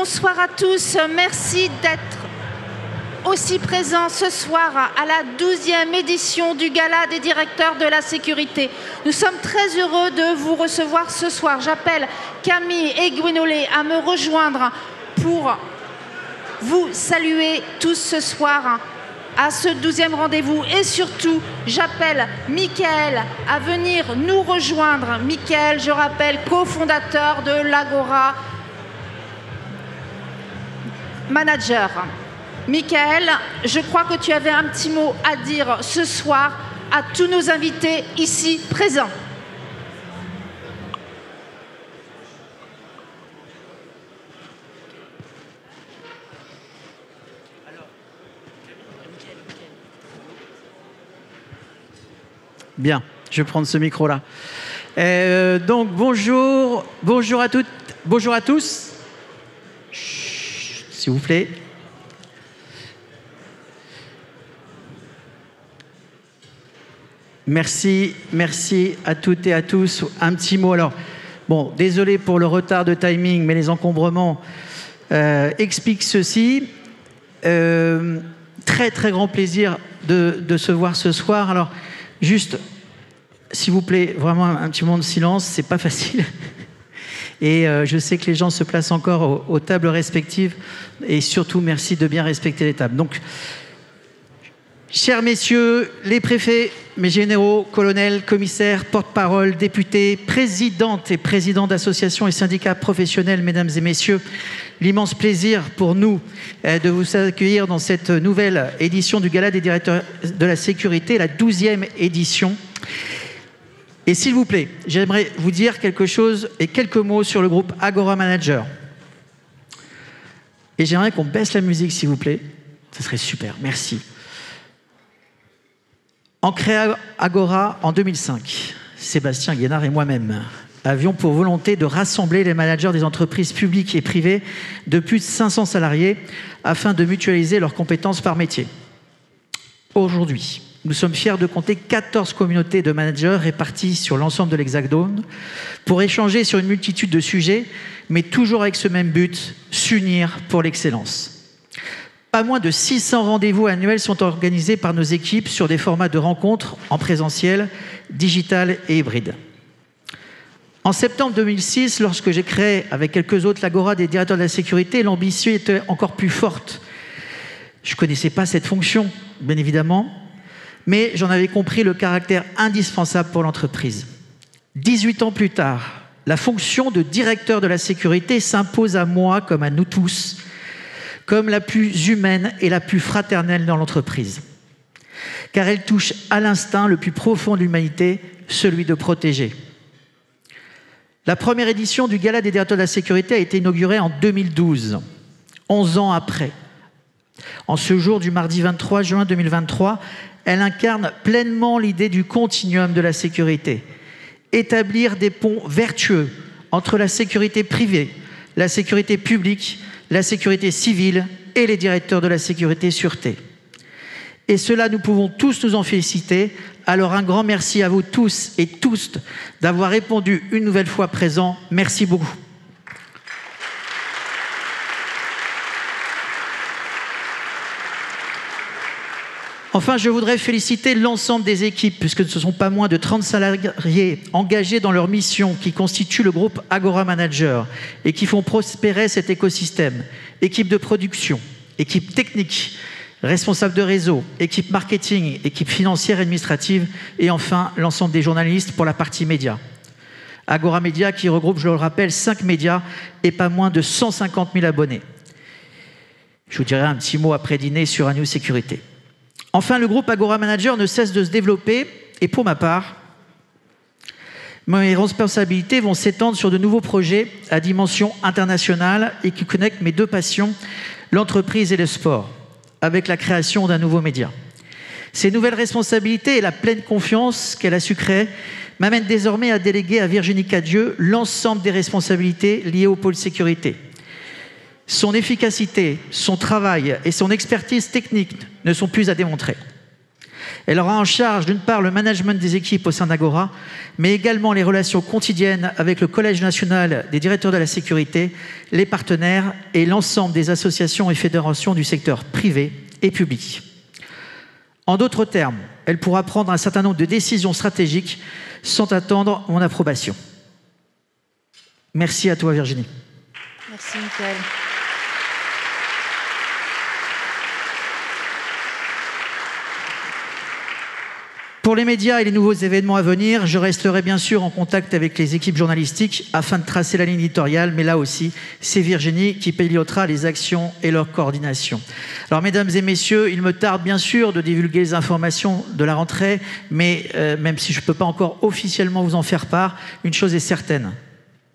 Bonsoir à tous, merci d'être aussi présents ce soir à la 12e édition du Gala des directeurs de la sécurité. Nous sommes très heureux de vous recevoir ce soir. J'appelle Camille et Gwénolé à me rejoindre pour vous saluer tous ce soir à ce 12e rendez-vous. Et surtout, j'appelle Mickaël à venir nous rejoindre. Mickaël, je rappelle, cofondateur de l'Agora Manager. Mickaël, je crois que tu avais un petit mot à dire ce soir à tous nos invités ici présents. Bien, je vais prendre ce micro-là. Donc, bonjour à toutes, bonjour à tous. Chut, s'il vous plaît. Merci à toutes et à tous. Un petit mot. Alors, bon, désolé pour le retard de timing, mais les encombrements expliquent ceci. Très grand plaisir de se voir ce soir. Alors, juste, s'il vous plaît, vraiment un petit moment de silence, c'est pas facile. Et je sais que les gens se placent encore aux tables respectives. Et surtout, merci de bien respecter les tables. Donc, chers messieurs, les préfets, mes généraux, colonels, commissaires, porte-parole, députés, présidentes et présidents d'associations et syndicats professionnels, mesdames et messieurs, l'immense plaisir pour nous de vous accueillir dans cette nouvelle édition du Gala des directeurs de la sécurité, la 12e édition. Et s'il vous plaît, j'aimerais vous dire quelque chose et quelques mots sur le groupe Agora Manager. Et j'aimerais qu'on baisse la musique, s'il vous plaît. Ce serait super, merci. En créant Agora en 2005, Sébastien Guénard et moi-même avions pour volonté de rassembler les managers des entreprises publiques et privées de plus de 500 salariés afin de mutualiser leurs compétences par métier. Aujourd'hui, nous sommes fiers de compter 14 communautés de managers réparties sur l'ensemble de l'Hexagone pour échanger sur une multitude de sujets, mais toujours avec ce même but, s'unir pour l'excellence. Pas moins de 600 rendez-vous annuels sont organisés par nos équipes sur des formats de rencontres en présentiel, digital et hybride. En septembre 2006, lorsque j'ai créé avec quelques autres l'Agora des directeurs de la sécurité, l'ambition était encore plus forte. Je ne connaissais pas cette fonction, bien évidemment, mais j'en avais compris le caractère indispensable pour l'entreprise. 18 ans plus tard, la fonction de directeur de la sécurité s'impose à moi comme à nous tous, comme la plus humaine et la plus fraternelle dans l'entreprise. Car elle touche à l'instinct le plus profond de l'humanité, celui de protéger. La première édition du Gala des directeurs de la sécurité a été inaugurée en 2012, 11 ans après. En ce jour du mardi 23 juin 2023, elle incarne pleinement l'idée du continuum de la sécurité. Établir des ponts vertueux entre la sécurité privée, la sécurité publique, la sécurité civile et les directeurs de la sécurité sûreté. Et cela, nous pouvons tous nous en féliciter. Alors un grand merci à vous tous et tous d'avoir répondu une nouvelle fois présent. Merci beaucoup. Enfin, je voudrais féliciter l'ensemble des équipes, puisque ce ne sont pas moins de 30 salariés engagés dans leur mission qui constituent le groupe Agora Manager et qui font prospérer cet écosystème. Équipe de production, équipe technique, responsable de réseau, équipe marketing, équipe financière et administrative et enfin l'ensemble des journalistes pour la partie média. Agora Média qui regroupe, je le rappelle, 5 médias et pas moins de 150 000 abonnés. Je vous dirai un petit mot après dîner sur Agnew Sécurité. Enfin, le groupe Agora Manager ne cesse de se développer et pour ma part, mes responsabilités vont s'étendre sur de nouveaux projets à dimension internationale et qui connectent mes deux passions, l'entreprise et le sport, avec la création d'un nouveau média. Ces nouvelles responsabilités et la pleine confiance qu'elle a su créer m'amènent désormais à déléguer à Virginie Cadieux l'ensemble des responsabilités liées au pôle sécurité. Son efficacité, son travail et son expertise technique ne sont plus à démontrer. Elle aura en charge d'une part le management des équipes au sein d'Agora, mais également les relations quotidiennes avec le Collège national des directeurs de la sécurité, les partenaires et l'ensemble des associations et fédérations du secteur privé et public. En d'autres termes, elle pourra prendre un certain nombre de décisions stratégiques sans attendre mon approbation. Merci à toi, Virginie. Merci, Mickaël. Pour les médias et les nouveaux événements à venir, je resterai bien sûr en contact avec les équipes journalistiques afin de tracer la ligne éditoriale, mais là aussi, c'est Virginie qui pilotera les actions et leur coordination. Alors, mesdames et messieurs, il me tarde bien sûr de divulguer les informations de la rentrée, mais même si je ne peux pas encore officiellement vous en faire part, une chose est certaine,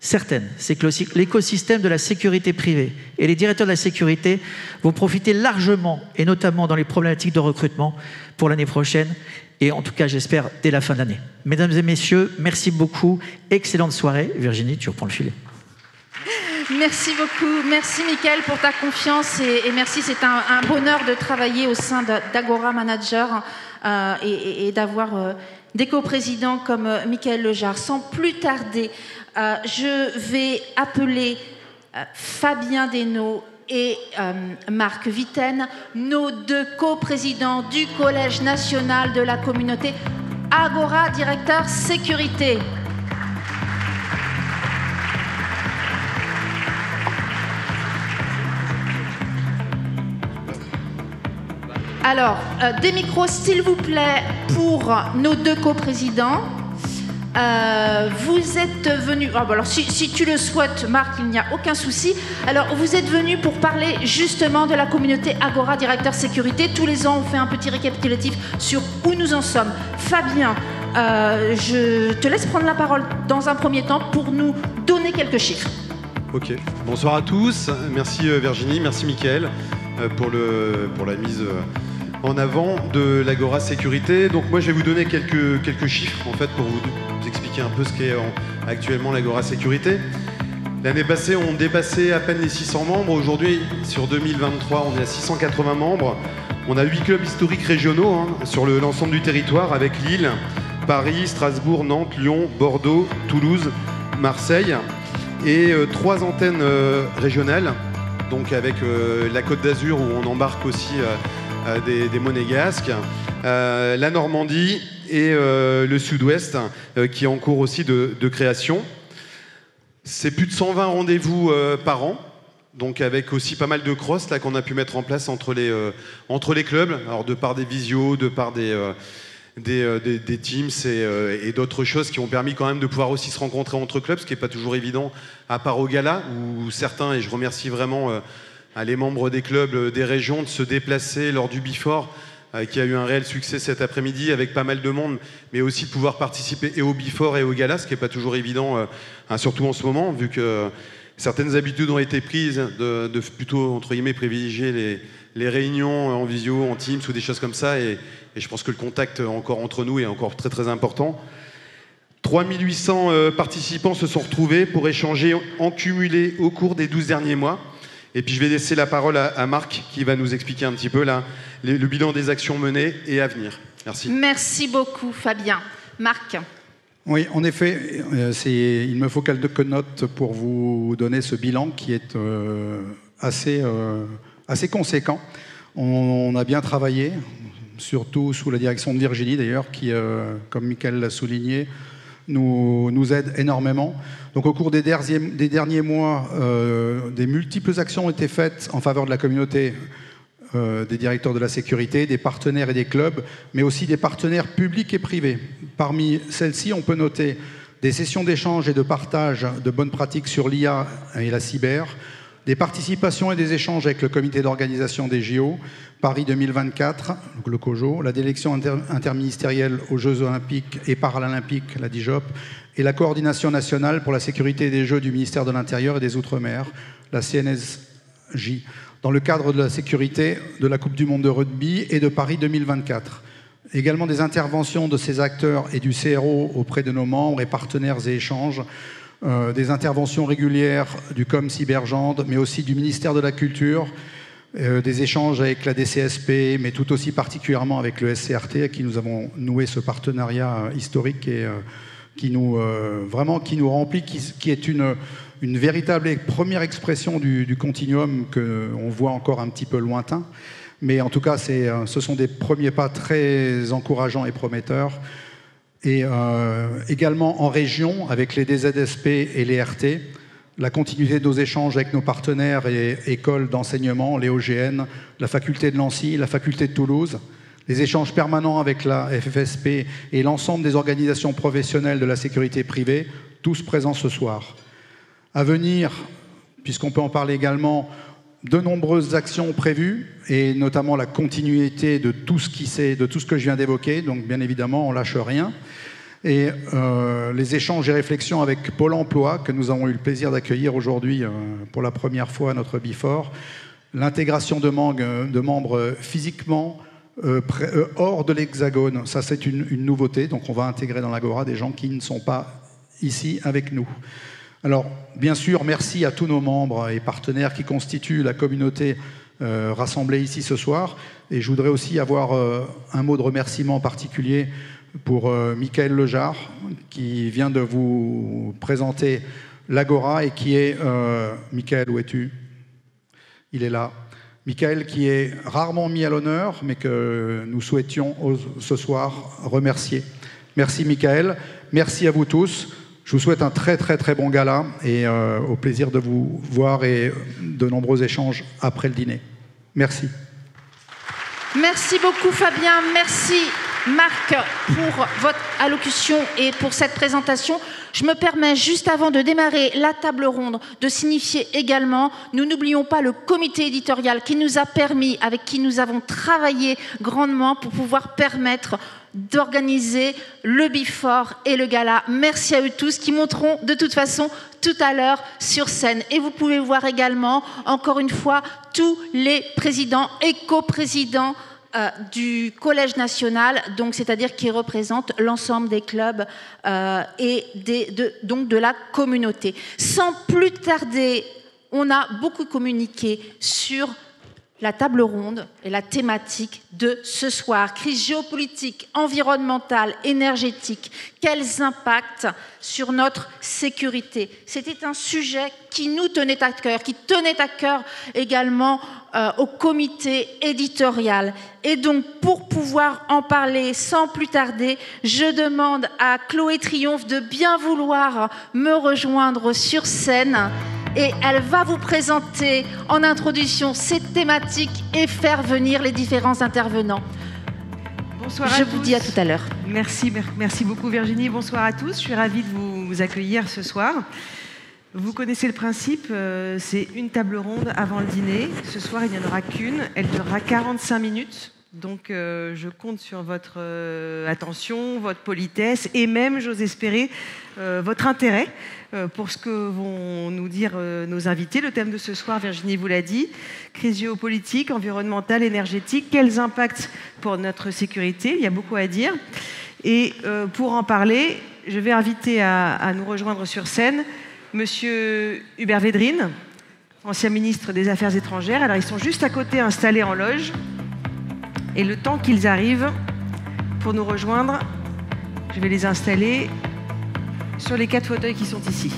c'est que l'écosystème de la sécurité privée et les directeurs de la sécurité vont profiter largement, et notamment dans les problématiques de recrutement, pour l'année prochaine, et en tout cas, j'espère, dès la fin de l'année. Mesdames et messieurs, merci beaucoup. Excellente soirée. Virginie, tu reprends le filet. Merci beaucoup. Merci, Mickaël, pour ta confiance. Et merci, c'est un bonheur de travailler au sein d'Agora Manager et d'avoir des coprésidents comme Mickaël Lejar. Sans plus tarder, je vais appeler Fabien Desnaud et Marc Vitaine, nos deux coprésidents du Collège national de la communauté Agora, directeur sécurité. Alors, des micros, s'il vous plaît, pour nos deux coprésidents. Vous êtes venus... alors, si tu le souhaites, Marc, il n'y a aucun souci. Alors, vous êtes venus pour parler justement de la communauté Agora Directeur Sécurité. Tous les ans, on fait un petit récapitulatif sur où nous en sommes. Fabien, je te laisse prendre la parole dans un premier temps pour nous donner quelques chiffres. Ok. Bonsoir à tous. Merci Virginie, merci Mickaël pour la mise... en avant de l'Agora Sécurité. Donc moi je vais vous donner quelques chiffres en fait pour vous expliquer un peu ce qu'est actuellement l'Agora Sécurité. L'année passée on dépassait à peine les 600 membres. Aujourd'hui sur 2023 on est à 680 membres. On a 8 clubs historiques régionaux sur l'ensemble du territoire avec Lille, Paris, Strasbourg, Nantes, Lyon, Bordeaux, Toulouse, Marseille et 3 antennes régionales. Donc avec la Côte d'Azur où on embarque aussi des Monégasques, la Normandie et le Sud-Ouest qui est en cours aussi de création. C'est plus de 120 rendez-vous par an, donc avec aussi pas mal de cross là qu'on a pu mettre en place entre les clubs, alors de par des visios, de par des teams et d'autres choses qui ont permis quand même de pouvoir aussi se rencontrer entre clubs, ce qui n'est pas toujours évident, à part au gala où certains, et je remercie vraiment les membres des clubs des régions de se déplacer lors du Before qui a eu un réel succès cet après-midi avec pas mal de monde, mais aussi de pouvoir participer et au Before et au Gala, ce qui n'est pas toujours évident, surtout en ce moment, vu que certaines habitudes ont été prises de plutôt, entre guillemets, privilégier les réunions en visio, en Teams ou des choses comme ça, et je pense que le contact encore entre nous est encore très très important. 3800 participants se sont retrouvés pour échanger en cumulé au cours des 12 derniers mois. Et puis je vais laisser la parole à Marc qui va nous expliquer un petit peu là, le bilan des actions menées et à venir. Merci. Merci beaucoup Fabien. Marc. Oui, en effet, il me faut quelques notes pour vous donner ce bilan qui est assez conséquent. On a bien travaillé, surtout sous la direction de Virginie d'ailleurs, qui, comme Mickaël l'a souligné, nous aide énormément. Donc au cours des derniers mois, des multiples actions ont été faites en faveur de la communauté des directeurs de la sécurité, des partenaires et des clubs, mais aussi des partenaires publics et privés. Parmi celles-ci, on peut noter des sessions d'échange et de partage de bonnes pratiques sur l'IA et la cyber, des participations et des échanges avec le comité d'organisation des JO, Paris 2024, le COJO, la délégation interministérielle aux Jeux Olympiques et Paralympiques, la DIJOP, et la coordination nationale pour la sécurité des Jeux du ministère de l'Intérieur et des Outre-mer, la CNSJ, dans le cadre de la sécurité de la Coupe du Monde de rugby et de Paris 2024. Également des interventions de ces acteurs et du CRO auprès de nos membres et partenaires et échanges, des interventions régulières du COM Cybergendre, mais aussi du ministère de la Culture, des échanges avec la DCSP, mais tout aussi particulièrement avec le SCRT, avec qui nous avons noué ce partenariat historique et qui nous remplit, qui est une véritable première expression du continuum qu'on voit encore un petit peu lointain. Mais en tout cas, ce sont des premiers pas très encourageants et prometteurs. Et également en région, avec les DZSP et les RT, la continuité de nos échanges avec nos partenaires et écoles d'enseignement, les OGN, la faculté de Nancy, la faculté de Toulouse, les échanges permanents avec la FFSP et l'ensemble des organisations professionnelles de la sécurité privée, tous présents ce soir. À venir, puisqu'on peut en parler également, de nombreuses actions prévues, et notamment la continuité de tout ce que je viens d'évoquer, donc bien évidemment, on ne lâche rien. Et les échanges et réflexions avec Pôle emploi, que nous avons eu le plaisir d'accueillir aujourd'hui pour la première fois à notre Bifort, l'intégration de membres physiquement hors de l'Hexagone, ça c'est une nouveauté, donc on va intégrer dans l'Agora des gens qui ne sont pas ici avec nous. Alors, bien sûr, merci à tous nos membres et partenaires qui constituent la communauté rassemblée ici ce soir. Et je voudrais aussi avoir un mot de remerciement particulier pour Michael Lejar, qui vient de vous présenter l'Agora et qui est... Michael, où es-tu? Il est là. Michael, qui est rarement mis à l'honneur, mais que nous souhaitions ce soir remercier. Merci Michael, merci à vous tous. Je vous souhaite un très très très bon gala et au plaisir de vous voir et de nombreux échanges après le dîner. Merci. Merci beaucoup Fabien, merci Marc pour votre allocution et pour cette présentation. Je me permets, juste avant de démarrer la table ronde, de signifier également, nous n'oublions pas le comité éditorial qui nous a permis, avec qui nous avons travaillé grandement pour pouvoir permettre d'organiser le Bifort et le gala. Merci à eux tous qui monteront de toute façon tout à l'heure sur scène. Et vous pouvez voir également, encore une fois, tous les présidents et coprésidents du Collège national, donc c'est-à-dire qui représente l'ensemble des clubs et donc de la communauté. Sans plus tarder, on a beaucoup communiqué sur la table ronde et la thématique de ce soir. Crise géopolitique, environnementale, énergétique, quels impacts sur notre sécurité? C'était un sujet qui nous tenait à cœur, qui tenait à cœur également au comité éditorial. Et donc, pour pouvoir en parler sans plus tarder, je demande à Chloé Triomphe de bien vouloir me rejoindre sur scène. Et elle va vous présenter en introduction cette thématique et faire venir les différents intervenants. Bonsoir à tous. Je vous dis à tout à l'heure. Merci beaucoup Virginie. Bonsoir à tous. Je suis ravie de vous accueillir ce soir. Vous connaissez le principe, c'est une table ronde avant le dîner. Ce soir, il n'y en aura qu'une. Elle durera 45 minutes. Donc, je compte sur votre attention, votre politesse et même, j'ose espérer, votre intérêt pour ce que vont nous dire nos invités. Le thème de ce soir, Virginie vous l'a dit, crise géopolitique, environnementale, énergétique. Quels impacts pour notre sécurité? Il y a beaucoup à dire. Et pour en parler, je vais inviter à nous rejoindre sur scène Monsieur Hubert Védrine, ancien ministre des Affaires étrangères. Alors, ils sont juste à côté, installés en loge. Et le temps qu'ils arrivent pour nous rejoindre, je vais les installer sur les 4 fauteuils qui sont ici.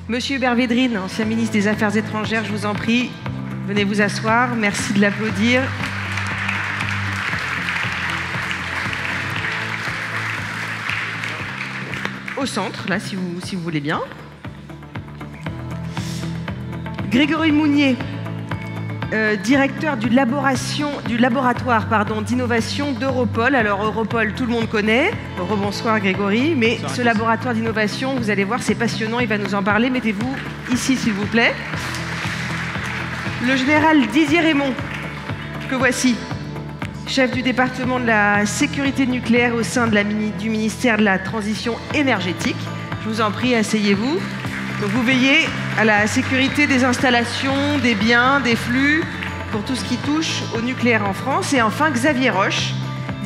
Monsieur Hubert Védrine, ancien ministre des Affaires étrangères, je vous en prie, venez vous asseoir. Merci de l'applaudir. Au centre, là, si vous voulez bien. Grégory Mounier, directeur du laboratoire d'innovation d'Europol. Alors Europol, tout le monde connaît. Rebonsoir Grégory, mais ce laboratoire d'innovation, vous allez voir, c'est passionnant, il va nous en parler. Mettez-vous ici, s'il vous plaît. Le général Didier Raymond, que voici, chef du département de la sécurité nucléaire au sein du ministère de la Transition énergétique. Je vous en prie, asseyez-vous. Donc vous veillez à la sécurité des installations, des biens, des flux, pour tout ce qui touche au nucléaire en France. Et enfin, Xavier Roche,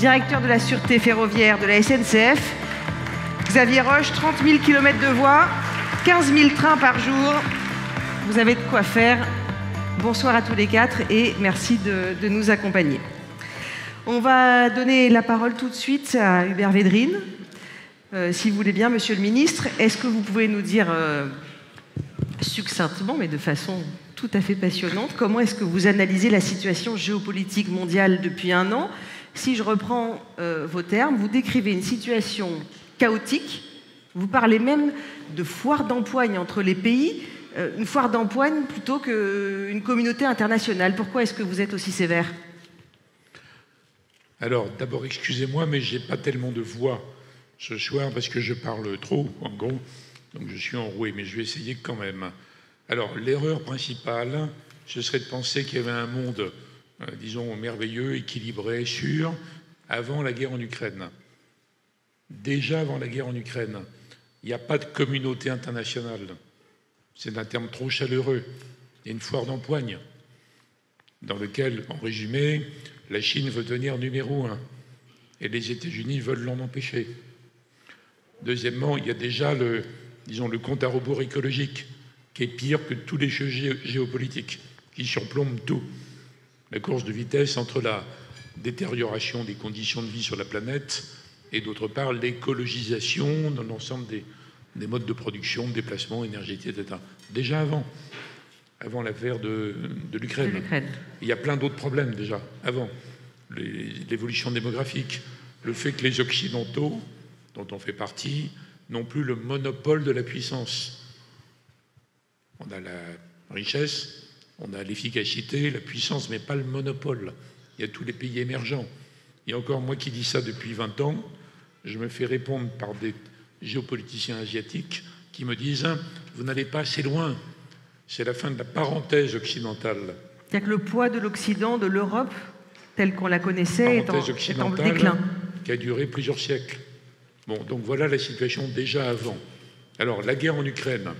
directeur de la sûreté ferroviaire de la SNCF. Xavier Roche, 30 000 km de voies, 15 000 trains par jour. Vous avez de quoi faire. Bonsoir à tous les quatre et merci de nous accompagner. On va donner la parole tout de suite à Hubert Védrine. Si vous voulez bien, Monsieur le Ministre, est-ce que vous pouvez nous dire succinctement, mais de façon tout à fait passionnante, comment est-ce que vous analysez la situation géopolitique mondiale depuis un an? Si je reprends vos termes, vous décrivez une situation chaotique, vous parlez même de foire d'empoigne entre les pays, une foire d'empoigne plutôt qu'une communauté internationale. Pourquoi est-ce que vous êtes aussi sévère? Alors, d'abord, excusez-moi, mais je n'ai pas tellement de voix ce soir parce que je parle trop, en gros, donc je suis enroué, mais je vais essayer quand même. Alors, l'erreur principale, ce serait de penser qu'il y avait un monde, disons, merveilleux, équilibré, sûr, avant la guerre en Ukraine. Déjà avant la guerre en Ukraine, il n'y a pas de communauté internationale. C'est un terme trop chaleureux. Il y a une foire d'empoigne dans laquelle, en résumé, la Chine veut devenir numéro 1 et les États-Unis veulent l'en empêcher. Deuxièmement, il y a déjà le compte à rebours écologique qui est pire que tous les jeux géopolitiques, qui surplombent tout. La course de vitesse entre la détérioration des conditions de vie sur la planète et d'autre part l'écologisation de l'ensemble des modes de production, de déplacement, énergétique, etc. Déjà avant l'affaire de l'Ukraine. Il y a plein d'autres problèmes déjà, avant. L'évolution démographique, le fait que les Occidentaux, dont on fait partie, n'ont plus le monopole de la puissance. On a la richesse, on a l'efficacité, la puissance, mais pas le monopole. Il y a tous les pays émergents. Il y a encore moi qui dis ça depuis 20 ans, je me fais répondre par des géopoliticiens asiatiques qui me disent « vous n'allez pas assez loin, c'est la fin de la parenthèse occidentale ». C'est-à-dire que le poids de l'Occident, de l'Europe, telle qu'on la connaissait, est en déclin. Qui a duré plusieurs siècles. Bon, donc voilà la situation déjà avant. Alors, la guerre en Ukraine,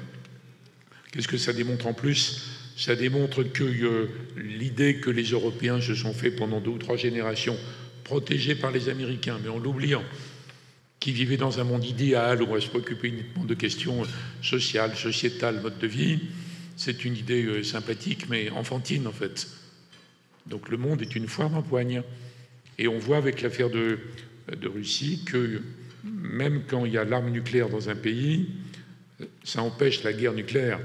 qu'est-ce que ça démontre en plus? Ça démontre que l'idée que les Européens se sont fait pendant 2 ou 3 générations, protégés par les Américains, mais en l'oubliant, qui vivaient dans un monde idéal où on va se préoccuper uniquement de questions sociales, sociétales, mode de vie, c'est une idée sympathique, mais enfantine en fait. Donc le monde est une foire d'empoigne. Et on voit avec l'affaire de Russie que même quand il y a l'arme nucléaire dans un pays, ça empêche la guerre nucléaire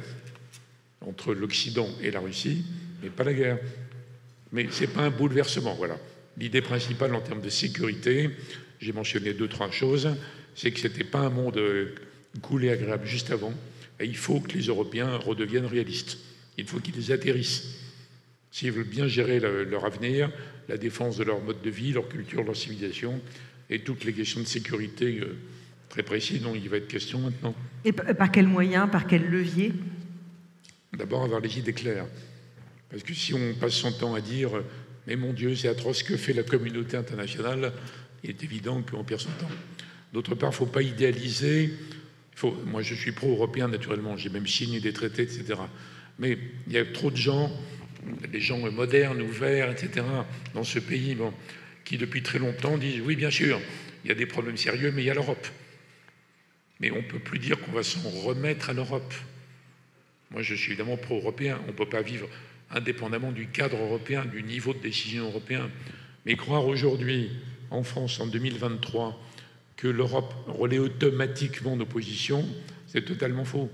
entre l'Occident et la Russie, mais pas la guerre. Mais ce n'est pas un bouleversement, voilà. L'idée principale en termes de sécurité, j'ai mentionné 2-3 choses, c'est que ce n'était pas un monde cool et agréable juste avant. Et il faut que les Européens redeviennent réalistes. Il faut qu'ils atterrissent. S'ils veulent bien gérer leur avenir, la défense de leur mode de vie, leur culture, leur civilisation, et toutes les questions de sécurité très précises dont il va être question maintenant. Et par quels moyens, par quel levier? D'abord, avoir les idées claires. Parce que si on passe son temps à dire « mais mon Dieu, c'est atroce, que fait la communauté internationale ?» il est évident qu'on perd son temps. D'autre part, il ne faut pas idéaliser. Moi, je suis pro-européen, naturellement. J'ai même signé des traités, etc. Mais il y a trop de gens, les gens modernes, ouverts, etc., dans ce pays, qui depuis très longtemps disent « oui, bien sûr, il y a des problèmes sérieux, mais il y a l'Europe. » Mais on ne peut plus dire qu'on va s'en remettre à l'Europe. Moi, je suis évidemment pro-européen. On ne peut pas vivre indépendamment du cadre européen, du niveau de décision européen. Mais croire aujourd'hui, en France, en 2023, que l'Europe relaie automatiquement nos positions, c'est totalement faux.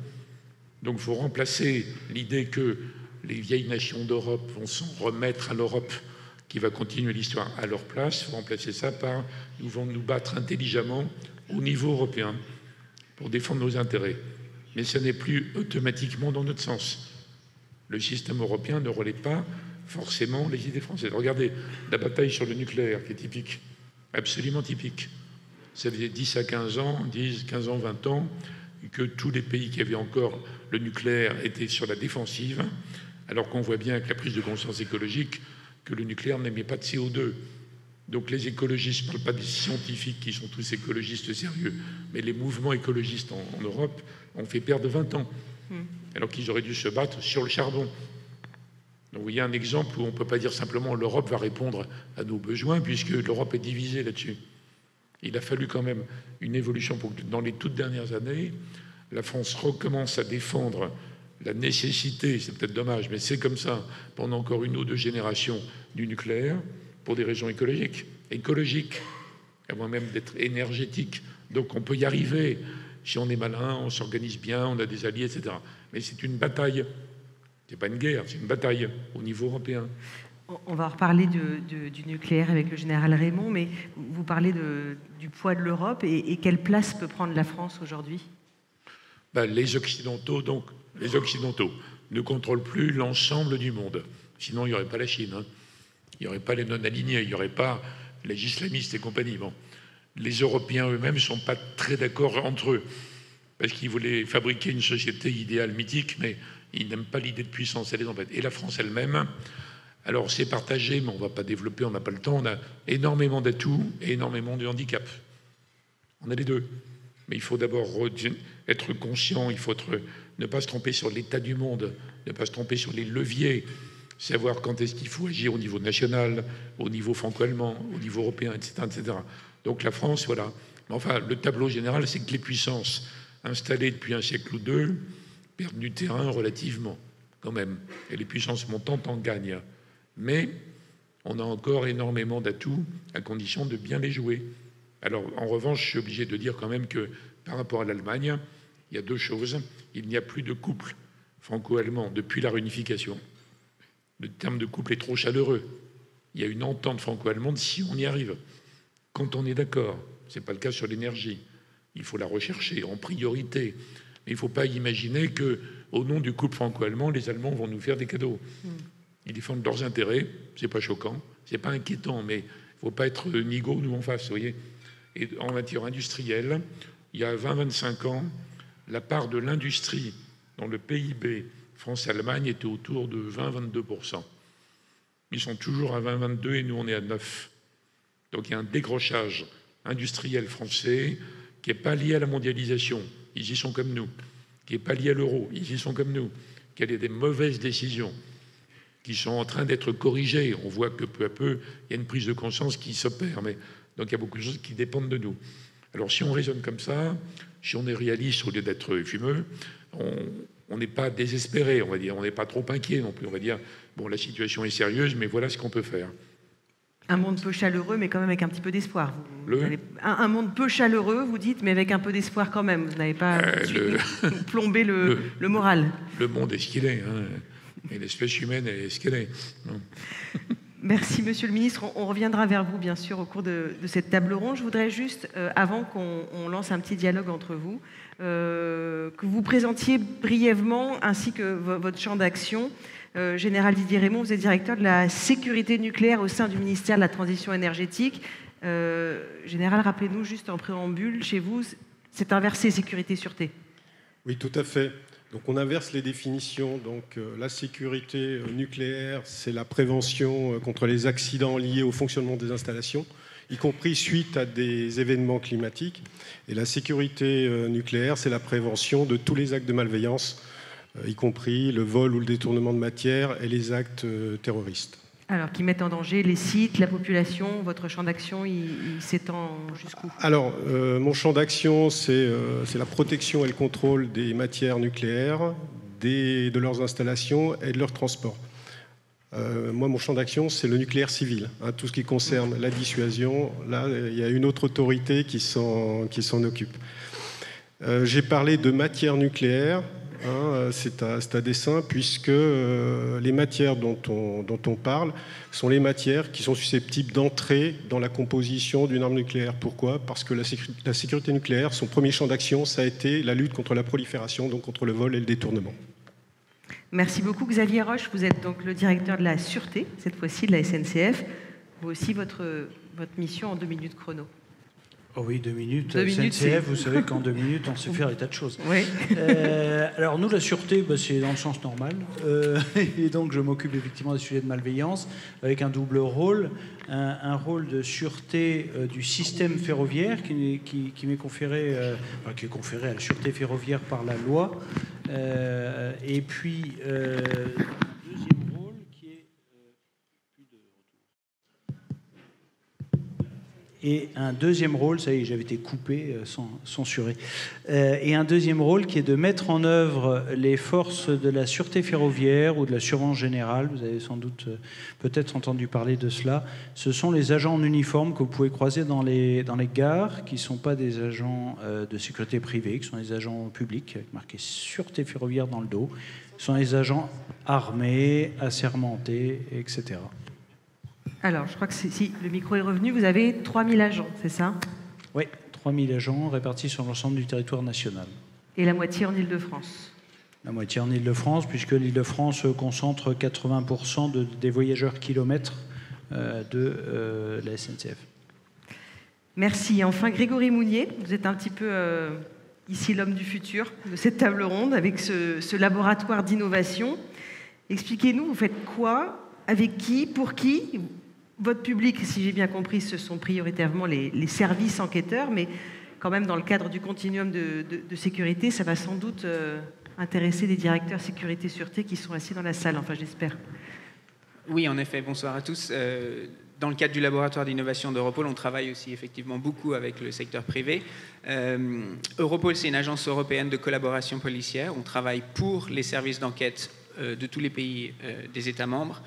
Donc il faut remplacer l'idée que les vieilles nations d'Europe vont s'en remettre à l'Europe, qui va continuer l'histoire à leur place. Il faut remplacer ça par « nous allons nous battre intelligemment au niveau européen pour défendre nos intérêts ». Mais ce n'est plus automatiquement dans notre sens. Le système européen ne relaie pas forcément les idées françaises. Regardez la bataille sur le nucléaire, qui est typique, absolument typique. Ça faisait 10 à 15 ans, 10, 15 ans, 20 ans, que tous les pays qui avaient encore le nucléaire étaient sur la défensive, alors qu'on voit bien avec la prise de conscience écologique que le nucléaire n'émet pas de CO2. Donc les écologistes, je ne parle pas des scientifiques qui sont tous écologistes sérieux, mais les mouvements écologistes en Europe ont fait perdre 20 ans, alors qu'ils auraient dû se battre sur le charbon. Donc, vous voyez un exemple où on ne peut pas dire simplement l'Europe va répondre à nos besoins, puisque l'Europe est divisée là-dessus. Il a fallu quand même une évolution pour que, dans les toutes dernières années, la France recommence à défendre la nécessité, c'est peut-être dommage, mais c'est comme ça, pendant encore une ou deux générations, du nucléaire, pour des raisons écologiques, avant même d'être énergétiques. Donc on peut y arriver. Si on est malin, on s'organise bien, on a des alliés, etc. Mais c'est une bataille. C'est pas une guerre, c'est une bataille au niveau européen. On va reparler du nucléaire avec le général Raymond, mais vous parlez du poids de l'Europe et quelle place peut prendre la France aujourd'hui? Les Occidentaux ne contrôlent plus l'ensemble du monde. Sinon, il n'y aurait pas la Chine. Hein. Il n'y aurait pas les non-alignés, il n'y aurait pas les islamistes et compagnie. Bon. Les Européens eux-mêmes ne sont pas très d'accord entre eux, parce qu'ils voulaient fabriquer une société idéale, mythique, mais ils n'aiment pas l'idée de puissance, ça les embête. Et la France elle-même, alors c'est partagé, mais on ne va pas développer, on n'a pas le temps, on a énormément d'atouts et énormément de handicaps. On a les deux. Mais il faut d'abord être conscient, il faut ne pas se tromper sur l'état du monde, ne pas se tromper sur les leviers, savoir quand est-ce qu'il faut agir au niveau national, au niveau franco-allemand, au niveau européen, etc., etc. Donc la France, voilà. Mais enfin, le tableau général, c'est que les puissances installées depuis un siècle ou deux perdent du terrain relativement, quand même. Et les puissances montantes en gagnent. Mais on a encore énormément d'atouts à condition de bien les jouer. Alors, en revanche, je suis obligé de dire quand même que par rapport à l'Allemagne, il y a deux choses. Il n'y a plus de couple franco-allemand depuis la réunification. Le terme de couple est trop chaleureux. Il y a une entente franco-allemande si on y arrive. Quand on est d'accord, ce n'est pas le cas sur l'énergie. Il faut la rechercher en priorité. Mais il ne faut pas imaginer qu'au nom du couple franco-allemand, les Allemands vont nous faire des cadeaux. Ils défendent leurs intérêts, c'est pas choquant, c'est pas inquiétant, mais il ne faut pas être nigaud nous en face, vous voyez. Et en matière industrielle, il y a 20-25 ans, la part de l'industrie dans le PIB France-Allemagne était autour de 20-22%. Ils sont toujours à 20-22 et nous on est à 9. Donc il y a un décrochage industriel français qui n'est pas lié à la mondialisation, ils y sont comme nous, qui n'est pas lié à l'euro, ils y sont comme nous, qui a des mauvaises décisions qui sont en train d'être corrigées. On voit que peu à peu, il y a une prise de conscience qui s'opère, mais donc il y a beaucoup de choses qui dépendent de nous. Alors si on raisonne comme ça, si on est réaliste au lieu d'être fumeux, on n'est pas désespéré, on va dire, on n'est pas trop inquiet non plus, on va dire, bon, la situation est sérieuse, mais voilà ce qu'on peut faire. Un monde peu chaleureux, mais quand même avec un petit peu d'espoir. Un monde peu chaleureux, vous dites, mais avec un peu d'espoir quand même. Vous n'avez pas plombé le moral. Le monde est ce qu'il est, hein, et l'espèce humaine est ce qu'elle est. Non. Merci, Monsieur le Ministre. On reviendra vers vous, bien sûr, au cours de cette table ronde. Je voudrais juste, avant qu'on lance un petit dialogue entre vous, que vous présentiez brièvement, ainsi que votre champ d'action. Général Didier Raymond, vous êtes directeur de la sécurité nucléaire au sein du ministère de la Transition énergétique. Général, rappelez-nous juste en préambule, chez vous, c'est inversé sécurité-sûreté. Oui, tout à fait. Donc on inverse les définitions. Donc la sécurité nucléaire, c'est la prévention contre les accidents liés au fonctionnement des installations, y compris suite à des événements climatiques. Et la sécurité nucléaire, c'est la prévention de tous les actes de malveillance, y compris le vol ou le détournement de matière et les actes terroristes. Alors, qui mettent en danger les sites, la population, votre champ d'action, il s'étend jusqu'où? Alors, mon champ d'action, c'est la protection et le contrôle des matières nucléaires, de leurs installations et de leur transport. Moi, mon champ d'action, c'est le nucléaire civil, hein, tout ce qui concerne la dissuasion. Là, il y a une autre autorité qui s'en occupe. J'ai parlé de matières nucléaires. C'est à dessein, puisque les matières dont on parle sont les matières qui sont susceptibles d'entrer dans la composition d'une arme nucléaire. Pourquoi? Parce que la sécurité nucléaire, son premier champ d'action, ça a été la lutte contre la prolifération, donc contre le vol et le détournement. Merci beaucoup. Xavier Roche, vous êtes donc le directeur de la sûreté, cette fois-ci de la SNCF. Vous aussi, votre mission en 2 minutes chrono. Oh oui, 2 minutes. SNCF, vous savez qu'en 2 minutes, on sait faire des tas de choses. Oui. Alors nous, la sûreté, c'est dans le sens normal. Et donc, je m'occupe effectivement des sujets de malveillance avec un double rôle. Un rôle de sûreté du système ferroviaire qui m'est conféré, qui est conféré à la sûreté ferroviaire par la loi. Et puis, deuxième rôle qui est Et un deuxième rôle, ça y est, j'avais été coupé, censuré, et un deuxième rôle qui est de mettre en œuvre les forces de la sûreté ferroviaire ou de la surveillance générale. Vous avez sans doute peut-être entendu parler de cela. Ce sont les agents en uniforme que vous pouvez croiser dans les gares, qui ne sont pas des agents de sécurité privée, qui sont des agents publics, avec marqué sûreté ferroviaire dans le dos. Ce sont des agents armés, assermentés, etc. Alors, je crois que si le micro est revenu, vous avez 3000 agents, c'est ça? Oui, 3000 agents répartis sur l'ensemble du territoire national. Et la moitié en Île-de-France? La moitié en Île-de-France, puisque l'Île-de-France concentre 80% des voyageurs kilomètres de la SNCF. Merci. Enfin, Grégory Mounier, vous êtes un petit peu ici l'homme du futur de cette table ronde avec ce laboratoire d'innovation. Expliquez-nous, vous faites quoi? Avec qui? Pour qui? Votre public, si j'ai bien compris, ce sont prioritairement les services enquêteurs, mais quand même dans le cadre du continuum de sécurité, ça va sans doute intéresser des directeurs sécurité-sûreté qui sont assis dans la salle, enfin j'espère. Oui, en effet, bonsoir à tous. Dans le cadre du laboratoire d'innovation d'Europol, on travaille aussi effectivement beaucoup avec le secteur privé. Europol, c'est une agence européenne de collaboration policière. On travaille pour les services d'enquête de tous les pays des États membres.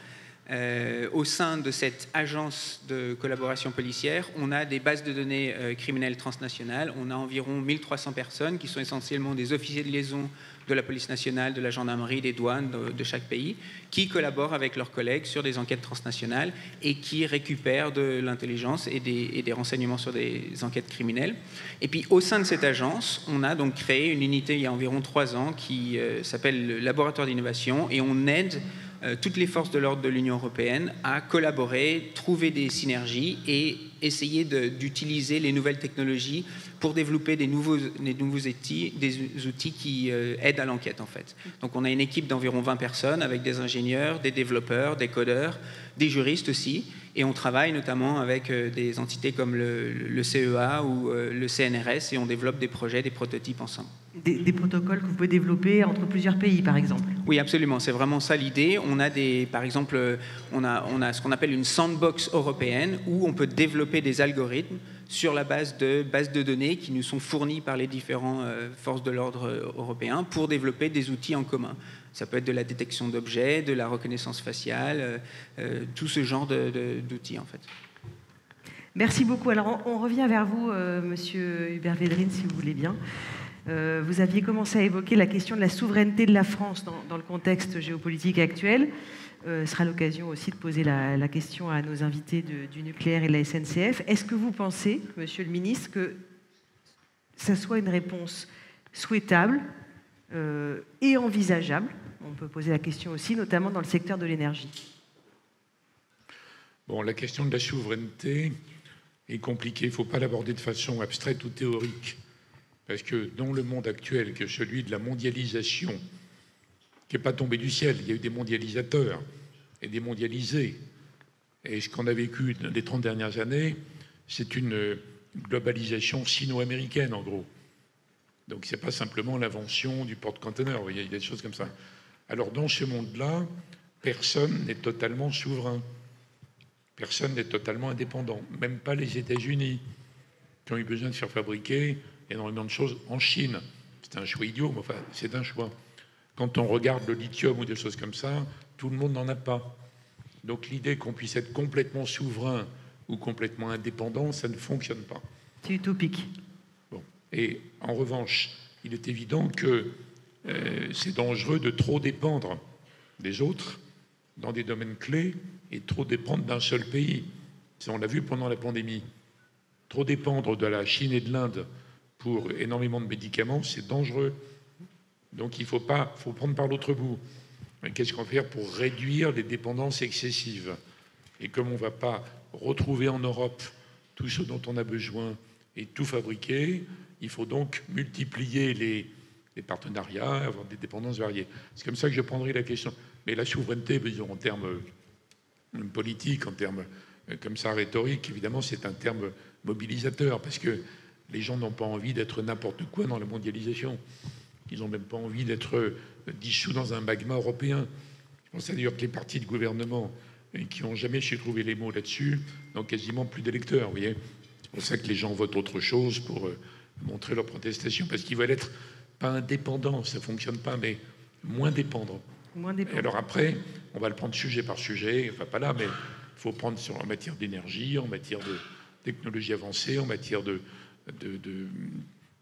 Au sein de cette agence de collaboration policière, on a des bases de données criminelles transnationales. On a environ 1300 personnes qui sont essentiellement des officiers de liaison de la police nationale, de la gendarmerie, des douanes de chaque pays, qui collaborent avec leurs collègues sur des enquêtes transnationales et qui récupèrent de l'intelligence et des renseignements sur des enquêtes criminelles. Et puis au sein de cette agence, on a donc créé une unité il y a environ 3 ans qui s'appelle le laboratoire d'innovation, et on aide toutes les forces de l'ordre de l'Union européenne à collaborer, trouver des synergies et essayer d'utiliser les nouvelles technologies pour développer des nouveaux outils, des outils qui aident à l'enquête en fait. Donc on a une équipe d'environ 20 personnes avec des ingénieurs, des développeurs, des codeurs, des juristes aussi, et on travaille notamment avec des entités comme le CEA ou le CNRS, et on développe des projets, des prototypes ensemble. Des protocoles que vous pouvez développer entre plusieurs pays, par exemple? Oui, absolument. C'est vraiment ça l'idée. On a par exemple, on a ce qu'on appelle une sandbox européenne où on peut développer des algorithmes sur la base de données qui nous sont fournies par les différentes forces de l'ordre européens pour développer des outils en commun. Ça peut être de la détection d'objets, de la reconnaissance faciale, tout ce genre d'outils en fait. Merci beaucoup. Alors on revient vers vous, Monsieur Hubert Védrine, si vous voulez bien. Vous aviez commencé à évoquer la question de la souveraineté de la France dans le contexte géopolitique actuel. Ce sera l'occasion aussi de poser la question à nos invités du nucléaire et de la SNCF. Est-ce que vous pensez, Monsieur le Ministre, que ça soit une réponse souhaitable et envisageable? On peut poser la question aussi, notamment dans le secteur de l'énergie. Bon, la question de la souveraineté est compliquée. Il ne faut pas l'aborder de façon abstraite ou théorique. Parce que dans le monde actuel, que celui de la mondialisation, qui n'est pas tombé du ciel, il y a eu des mondialisateurs et des mondialisés. Et ce qu'on a vécu dans les 30 dernières années, c'est une globalisation sino-américaine, en gros. Donc ce n'est pas simplement l'invention du porte-conteneur, il y a des choses comme ça. Alors dans ce monde-là, personne n'est totalement souverain. Personne n'est totalement indépendant. Même pas les États-Unis, qui ont eu besoin de faire fabriquer énormément de choses en Chine. C'est un choix idiot, mais enfin, c'est un choix. Quand on regarde le lithium ou des choses comme ça, tout le monde n'en a pas. Donc l'idée qu'on puisse être complètement souverain ou complètement indépendant, ça ne fonctionne pas. C'est utopique. Bon. Et en revanche, il est évident que c'est dangereux de trop dépendre des autres dans des domaines clés et trop dépendre d'un seul pays. Ça, on l'a vu pendant la pandémie. Trop dépendre de la Chine et de l'Inde pour énormément de médicaments, c'est dangereux. Donc il faut prendre par l'autre bout. Qu'est-ce qu'on va faire pour réduire les dépendances excessives? Et comme on ne va pas retrouver en Europe tout ce dont on a besoin et tout fabriquer, il faut donc multiplier les partenariats, avoir des dépendances variées. C'est comme ça que je prendrai la question. Mais la souveraineté, disons, en termes politiques, en termes comme ça rhétoriques, évidemment, c'est un terme mobilisateur, parce que les gens n'ont pas envie d'être n'importe quoi dans la mondialisation. Ils n'ont même pas envie d'être dissous dans un magma européen. Je pense d'ailleurs que les partis de gouvernement qui n'ont jamais su trouver les mots là-dessus n'ont quasiment plus d'électeurs. Vous voyez, C'est pour ça que les gens votent autre chose pour montrer leur protestation, parce qu'ils veulent être pas indépendants, ça ne fonctionne pas, mais moins dépendants. Et alors après, on va le prendre sujet par sujet, enfin pas là, mais il faut prendre en matière d'énergie, en matière de technologie avancée, en matière de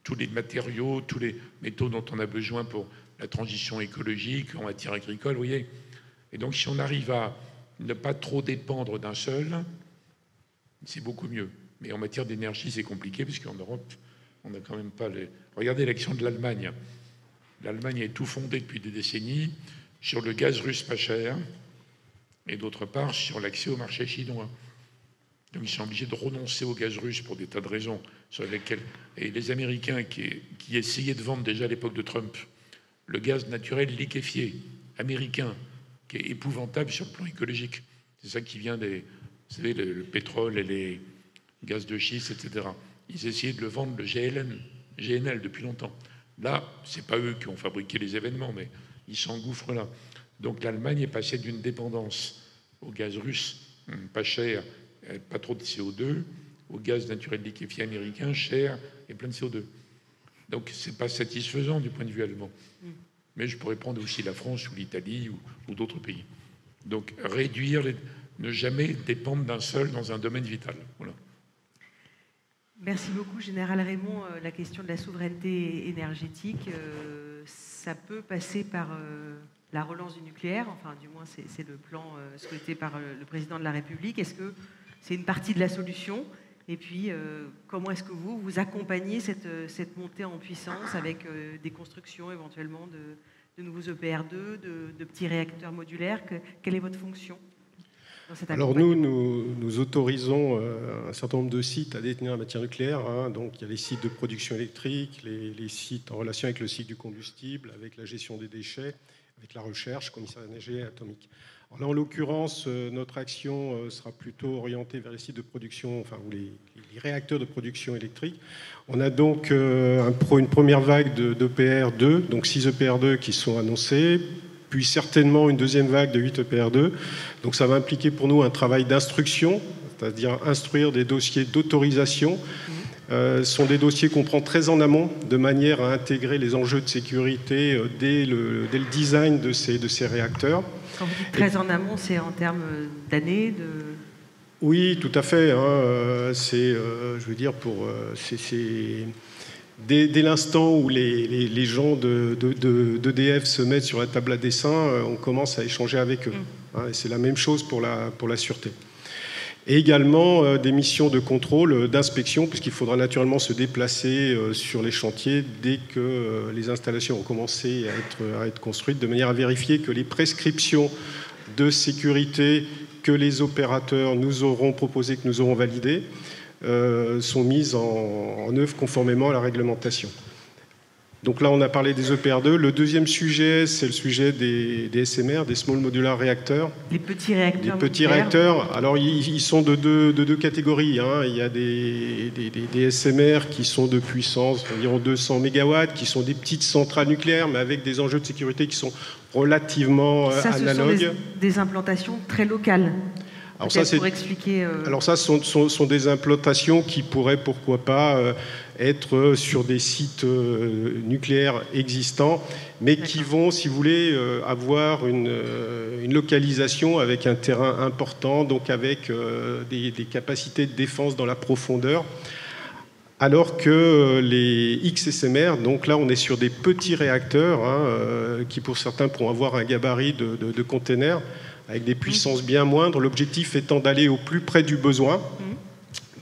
tous les matériaux, tous les métaux dont on a besoin pour la transition écologique, en matière agricole, vous voyez. Et donc si on arrive à ne pas trop dépendre d'un seul, c'est beaucoup mieux. Mais en matière d'énergie, c'est compliqué, puisqu'en Europe, on n'a quand même pas les... Regardez l'action de l'Allemagne. L'Allemagne est tout fondée depuis des décennies sur le gaz russe pas cher, et d'autre part sur l'accès au marché chinois. Donc ils sont obligés de renoncer au gaz russe pour des tas de raisons sur lesquelles... Et les Américains qui essayaient de vendre déjà à l'époque de Trump le gaz naturel liquéfié américain, qui est épouvantable sur le plan écologique. C'est ça qui vient des... Vous savez, le pétrole et les gaz de schiste, etc. Ils essayaient de le vendre, le GNL, depuis longtemps. Là, c'est pas eux qui ont fabriqué les événements, mais ils s'engouffrent là. Donc l'Allemagne est passée d'une dépendance au gaz russe, pas cher, pas trop de CO2, au gaz naturel liquéfié américain, cher et plein de CO2. Donc c'est pas satisfaisant du point de vue allemand. Mais je pourrais prendre aussi la France ou l'Italie ou d'autres pays. Donc réduire, ne jamais dépendre d'un seul dans un domaine vital. Voilà. Merci beaucoup, Général Raymond. La question de la souveraineté énergétique, ça peut passer par la relance du nucléaire, enfin du moins c'est le plan souhaité par le président de la République. Est-ce que c'est une partie de la solution? Et puis, comment est-ce que vous accompagnez cette montée en puissance avec des constructions éventuellement de nouveaux EPR2, de petits réacteurs modulaires? Quelle est votre fonction? Alors nous autorisons un certain nombre de sites à détenir la matière nucléaire. Hein. Donc il y a les sites de production électrique, les sites en relation avec le cycle du combustible, avec la gestion des déchets, avec la recherche, commissariat d'énergie atomique. Alors là, en l'occurrence, notre action sera plutôt orientée vers les sites de production, enfin, ou les réacteurs de production électrique. On a donc une première vague d'EPR2, donc 6 EPR2 qui sont annoncés, puis certainement une deuxième vague de 8 EPR2. Donc ça va impliquer pour nous un travail d'instruction, c'est-à-dire instruire des dossiers d'autorisation. Ce sont des dossiers qu'on prend très en amont, de manière à intégrer les enjeux de sécurité dès le design de ces réacteurs. Quand vous dites très en amont, c'est en termes d'années Oui, tout à fait. Hein. Dès l'instant où les gens d'EDF se mettent sur la table à dessin, on commence à échanger avec eux. Hein, et c'est la même chose pour la sûreté. Et également des missions de contrôle, d'inspection, puisqu'il faudra naturellement se déplacer sur les chantiers dès que les installations ont commencé à être construites, de manière à vérifier que les prescriptions de sécurité que les opérateurs nous auront proposées, que nous aurons validées, sont mises en œuvre conformément à la réglementation. Donc là, on a parlé des EPR2. Le deuxième sujet, c'est le sujet des SMR, des Small Modular Reactors. Les petits réacteurs. Les petits réacteurs. Alors, ils sont de deux catégories. Hein. Il y a des SMR qui sont de puissance environ 200 MW, qui sont des petites centrales nucléaires, mais avec des enjeux de sécurité qui sont relativement analogues. Ce sont des implantations très locales. Alors ça, pour expliquer, Alors ça, sont des implantations qui pourraient, pourquoi pas, être sur des sites nucléaires existants, mais qui vont, si vous voulez, avoir une localisation avec un terrain important, donc avec des capacités de défense dans la profondeur. Alors que les XSMR, donc là on est sur des petits réacteurs, hein, qui pour certains pourront avoir un gabarit de containers, avec des puissances bien moindres, l'objectif étant d'aller au plus près du besoin,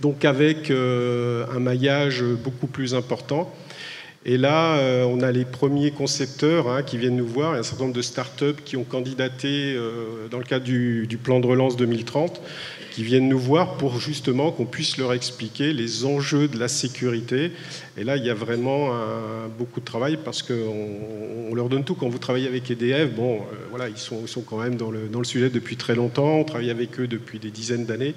donc avec un maillage beaucoup plus important. Et là, on a les premiers concepteurs, hein, qui viennent nous voir, il y a un certain nombre de start-up qui ont candidaté dans le cadre du plan de relance 2030, qui viennent nous voir pour justement qu'on puisse leur expliquer les enjeux de la sécurité. Et là, il y a vraiment beaucoup de travail parce qu'on leur donne tout. Quand vous travaillez avec EDF, voilà, ils sont quand même dans le sujet depuis très longtemps. On travaille avec eux depuis des dizaines d'années.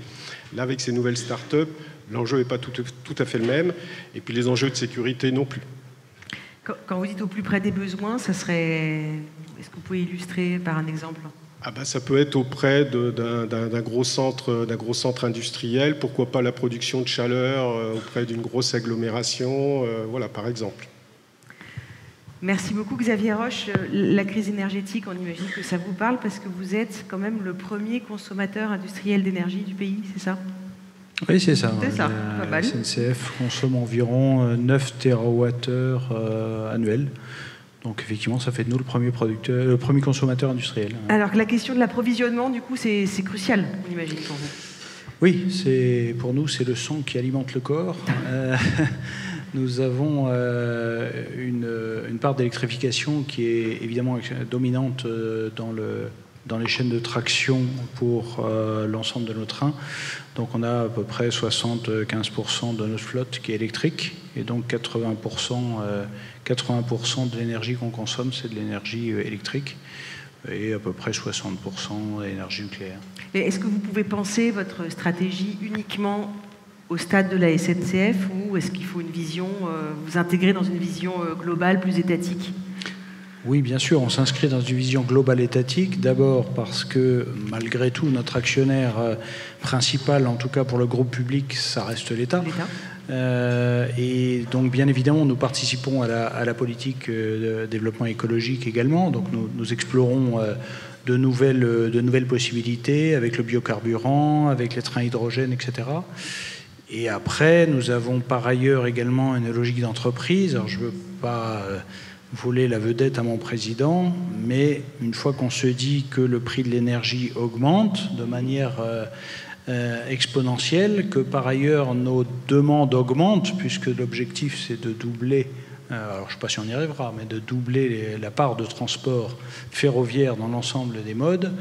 Là, avec ces nouvelles start-up, l'enjeu n'est pas tout à fait le même. Et puis les enjeux de sécurité non plus. Quand vous dites au plus près des besoins, ça serait... Est-ce que vous pouvez illustrer par un exemple ? Ça peut être auprès d'un gros centre industriel, pourquoi pas la production de chaleur auprès d'une grosse agglomération, voilà, par exemple. Merci beaucoup Xavier Roche. La crise énergétique, on imagine que ça vous parle parce que vous êtes quand même le premier consommateur industriel d'énergie du pays, c'est ça? Oui, c'est ça. C'est ça, pas mal. La SNCF consomme environ 9 TWh annuels. Donc effectivement, ça fait de nous le premier consommateur industriel. Alors que la question de l'approvisionnement, du coup, c'est crucial, on imagine, pour vous. Oui, pour nous, c'est le sang qui alimente le corps. Nous avons une part d'électrification qui est évidemment dominante dans les chaînes de traction pour l'ensemble de nos trains. Donc on a à peu près 75% de notre flotte qui est électrique, et donc 80% de l'énergie qu'on consomme, c'est de l'énergie électrique, et à peu près 60% d'énergie nucléaire. Et est-ce que vous pouvez penser votre stratégie uniquement au stade de la SNCF, ou est-ce qu'il faut une vision, vous intégrer dans une vision globale, plus étatique? Oui, bien sûr, on s'inscrit dans une vision globale étatique. D'abord parce que, malgré tout, notre actionnaire principal, en tout cas pour le groupe public, ça reste l'État. Et donc, bien évidemment, nous participons à la politique de développement écologique également. Donc, nous explorons de nouvelles possibilités avec le biocarburant, avec les trains hydrogène, etc. Et après, nous avons par ailleurs également une logique d'entreprise. Alors, je ne veux pas voler la vedette à mon président, mais une fois qu'on se dit que le prix de l'énergie augmente de manière exponentielle, que par ailleurs nos demandes augmentent, puisque l'objectif c'est de doubler, alors je ne sais pas si on y arrivera, mais de doubler la part de transport ferroviaire dans l'ensemble des modes,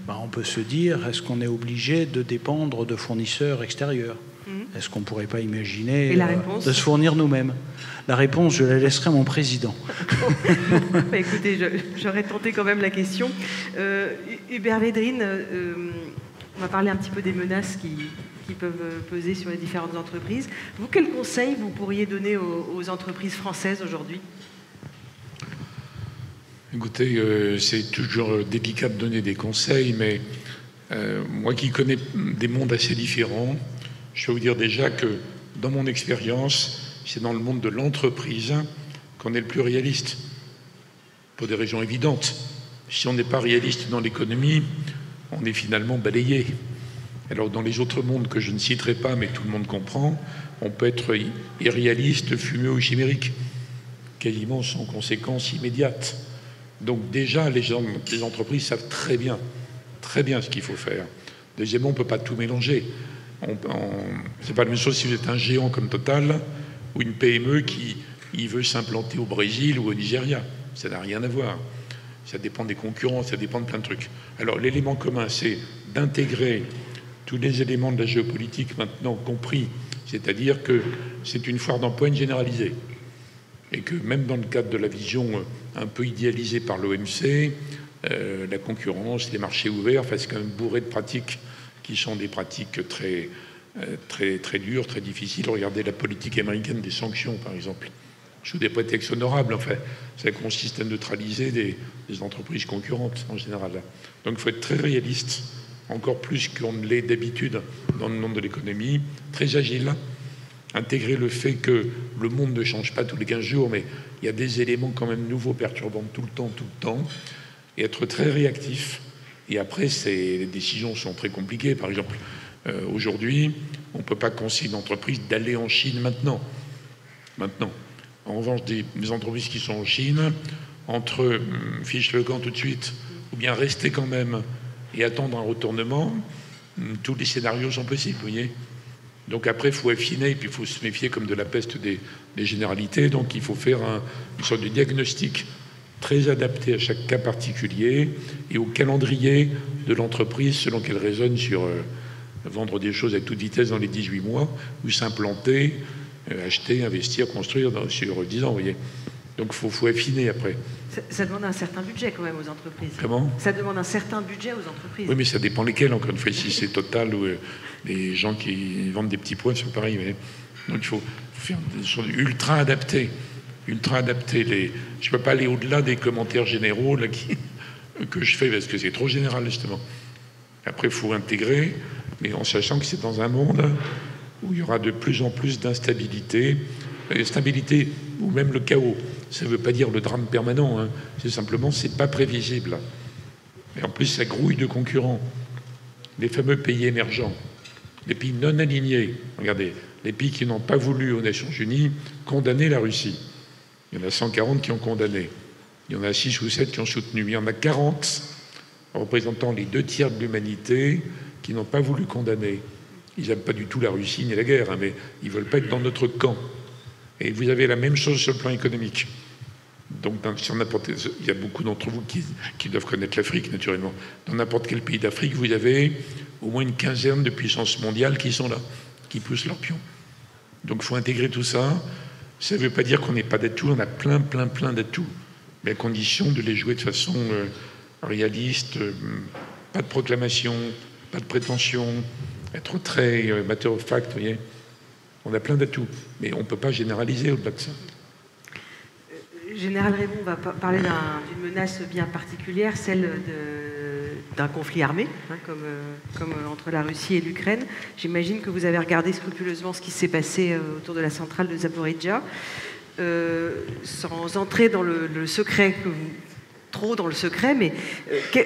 on peut se dire, est-ce qu'on est obligé de dépendre de fournisseurs extérieurs ? Est-ce qu'on ne pourrait pas imaginer de se fournir nous-mêmes? La réponse, je la laisserai à mon président. Écoutez, j'aurais tenté quand même la question. Hubert Védrine, on va parler un petit peu des menaces qui peuvent peser sur les différentes entreprises. Vous, quels conseils vous pourriez donner aux entreprises françaises aujourd'hui? Écoutez, c'est toujours délicat de donner des conseils, mais moi qui connais des mondes assez différents, je peux vous dire déjà que dans mon expérience, c'est dans le monde de l'entreprise qu'on est le plus réaliste, pour des raisons évidentes. Si on n'est pas réaliste dans l'économie, on est finalement balayé. Alors dans les autres mondes que je ne citerai pas, mais tout le monde comprend, on peut être irréaliste, fumeux ou chimérique, quasiment sans conséquence immédiate. Donc déjà, les entreprises savent très bien ce qu'il faut faire. Deuxièmement, on ne peut pas tout mélanger. C'est pas la même chose si vous êtes un géant comme Total ou une PME qui veut s'implanter au Brésil ou au Nigeria. Ça n'a rien à voir. Ça dépend des concurrents, ça dépend de plein de trucs. Alors l'élément commun, c'est d'intégrer tous les éléments de la géopolitique maintenant compris, c'est-à-dire que c'est une foire d'empoigne généralisée. Et que même dans le cadre de la vision un peu idéalisée par l'OMC, la concurrence, les marchés ouverts, c'est quand même bourré de pratiques qui sont des pratiques très dures, très difficiles. Regardez la politique américaine des sanctions, par exemple, sous des prétextes honorables. Enfin, ça consiste à neutraliser des entreprises concurrentes, en général. Donc, il faut être très réaliste, encore plus qu'on ne l'est d'habitude dans le monde de l'économie, très agile, intégrer le fait que le monde ne change pas tous les 15 jours, mais il y a des éléments quand même nouveaux, perturbants tout le temps, et être très réactif. Et après, les décisions sont très compliquées. Par exemple, aujourd'hui, on ne peut pas conseiller une entreprise d'aller en Chine maintenant. En revanche, des entreprises qui sont en Chine, entre fiche le camp tout de suite, ou bien rester quand même et attendre un retournement, tous les scénarios sont possibles, vous voyez. Donc après, il faut affiner, et puis il faut se méfier comme de la peste des généralités. Donc il faut faire une sorte de diagnostic très adapté à chaque cas particulier et au calendrier de l'entreprise selon qu'elle raisonne sur vendre des choses à toute vitesse dans les 18 mois ou s'implanter, acheter, investir, construire sur 10 ans, vous voyez. Donc il faut affiner après. Ça demande un certain budget quand même aux entreprises. Comment ? Ça demande un certain budget aux entreprises. Oui, mais ça dépend lesquels, encore une fois. Si c'est Total ou les gens qui vendent des petits points, c'est pareil. Mais... Donc il faut faire des choses ultra adaptées. Je ne peux pas aller au-delà des commentaires généraux là, que je fais parce que c'est trop général, justement. Après, il faut intégrer, mais en sachant que c'est dans un monde où il y aura de plus en plus d'instabilité, stabilité ou même le chaos. Ça ne veut pas dire le drame permanent, hein. C'est simplement, c'est pas prévisible. Et en plus, ça grouille de concurrents. Les fameux pays émergents, les pays non alignés. Regardez, les pays qui n'ont pas voulu aux Nations Unies condamner la Russie. Il y en a 140 qui ont condamné. Il y en a 6 ou 7 qui ont soutenu. Il y en a 40 représentant les 2 tiers de l'humanité qui n'ont pas voulu condamner. Ils n'aiment pas du tout la Russie ni la guerre, hein, mais ils ne veulent pas être dans notre camp. Et vous avez la même chose sur le plan économique. Donc, il y a beaucoup d'entre vous qui doivent connaître l'Afrique, naturellement. Dans n'importe quel pays d'Afrique, vous avez au moins une quinzaine de puissances mondiales qui sont là, qui poussent leurs pions. Donc, il faut intégrer tout ça. Ça ne veut pas dire qu'on n'est pas d'atouts, on a plein d'atouts, mais à condition de les jouer de façon réaliste, pas de proclamation, pas de prétention, être très matter of fact, vous voyez. On a plein d'atouts, mais on ne peut pas généraliser au-delà de ça. Général Raymond, on va parler d'une menace bien particulière, celle d'un conflit armé, hein, comme entre la Russie et l'Ukraine. J'imagine que vous avez regardé scrupuleusement ce qui s'est passé autour de la centrale de Zaporijjia. Sans entrer dans le secret, trop dans le secret, mais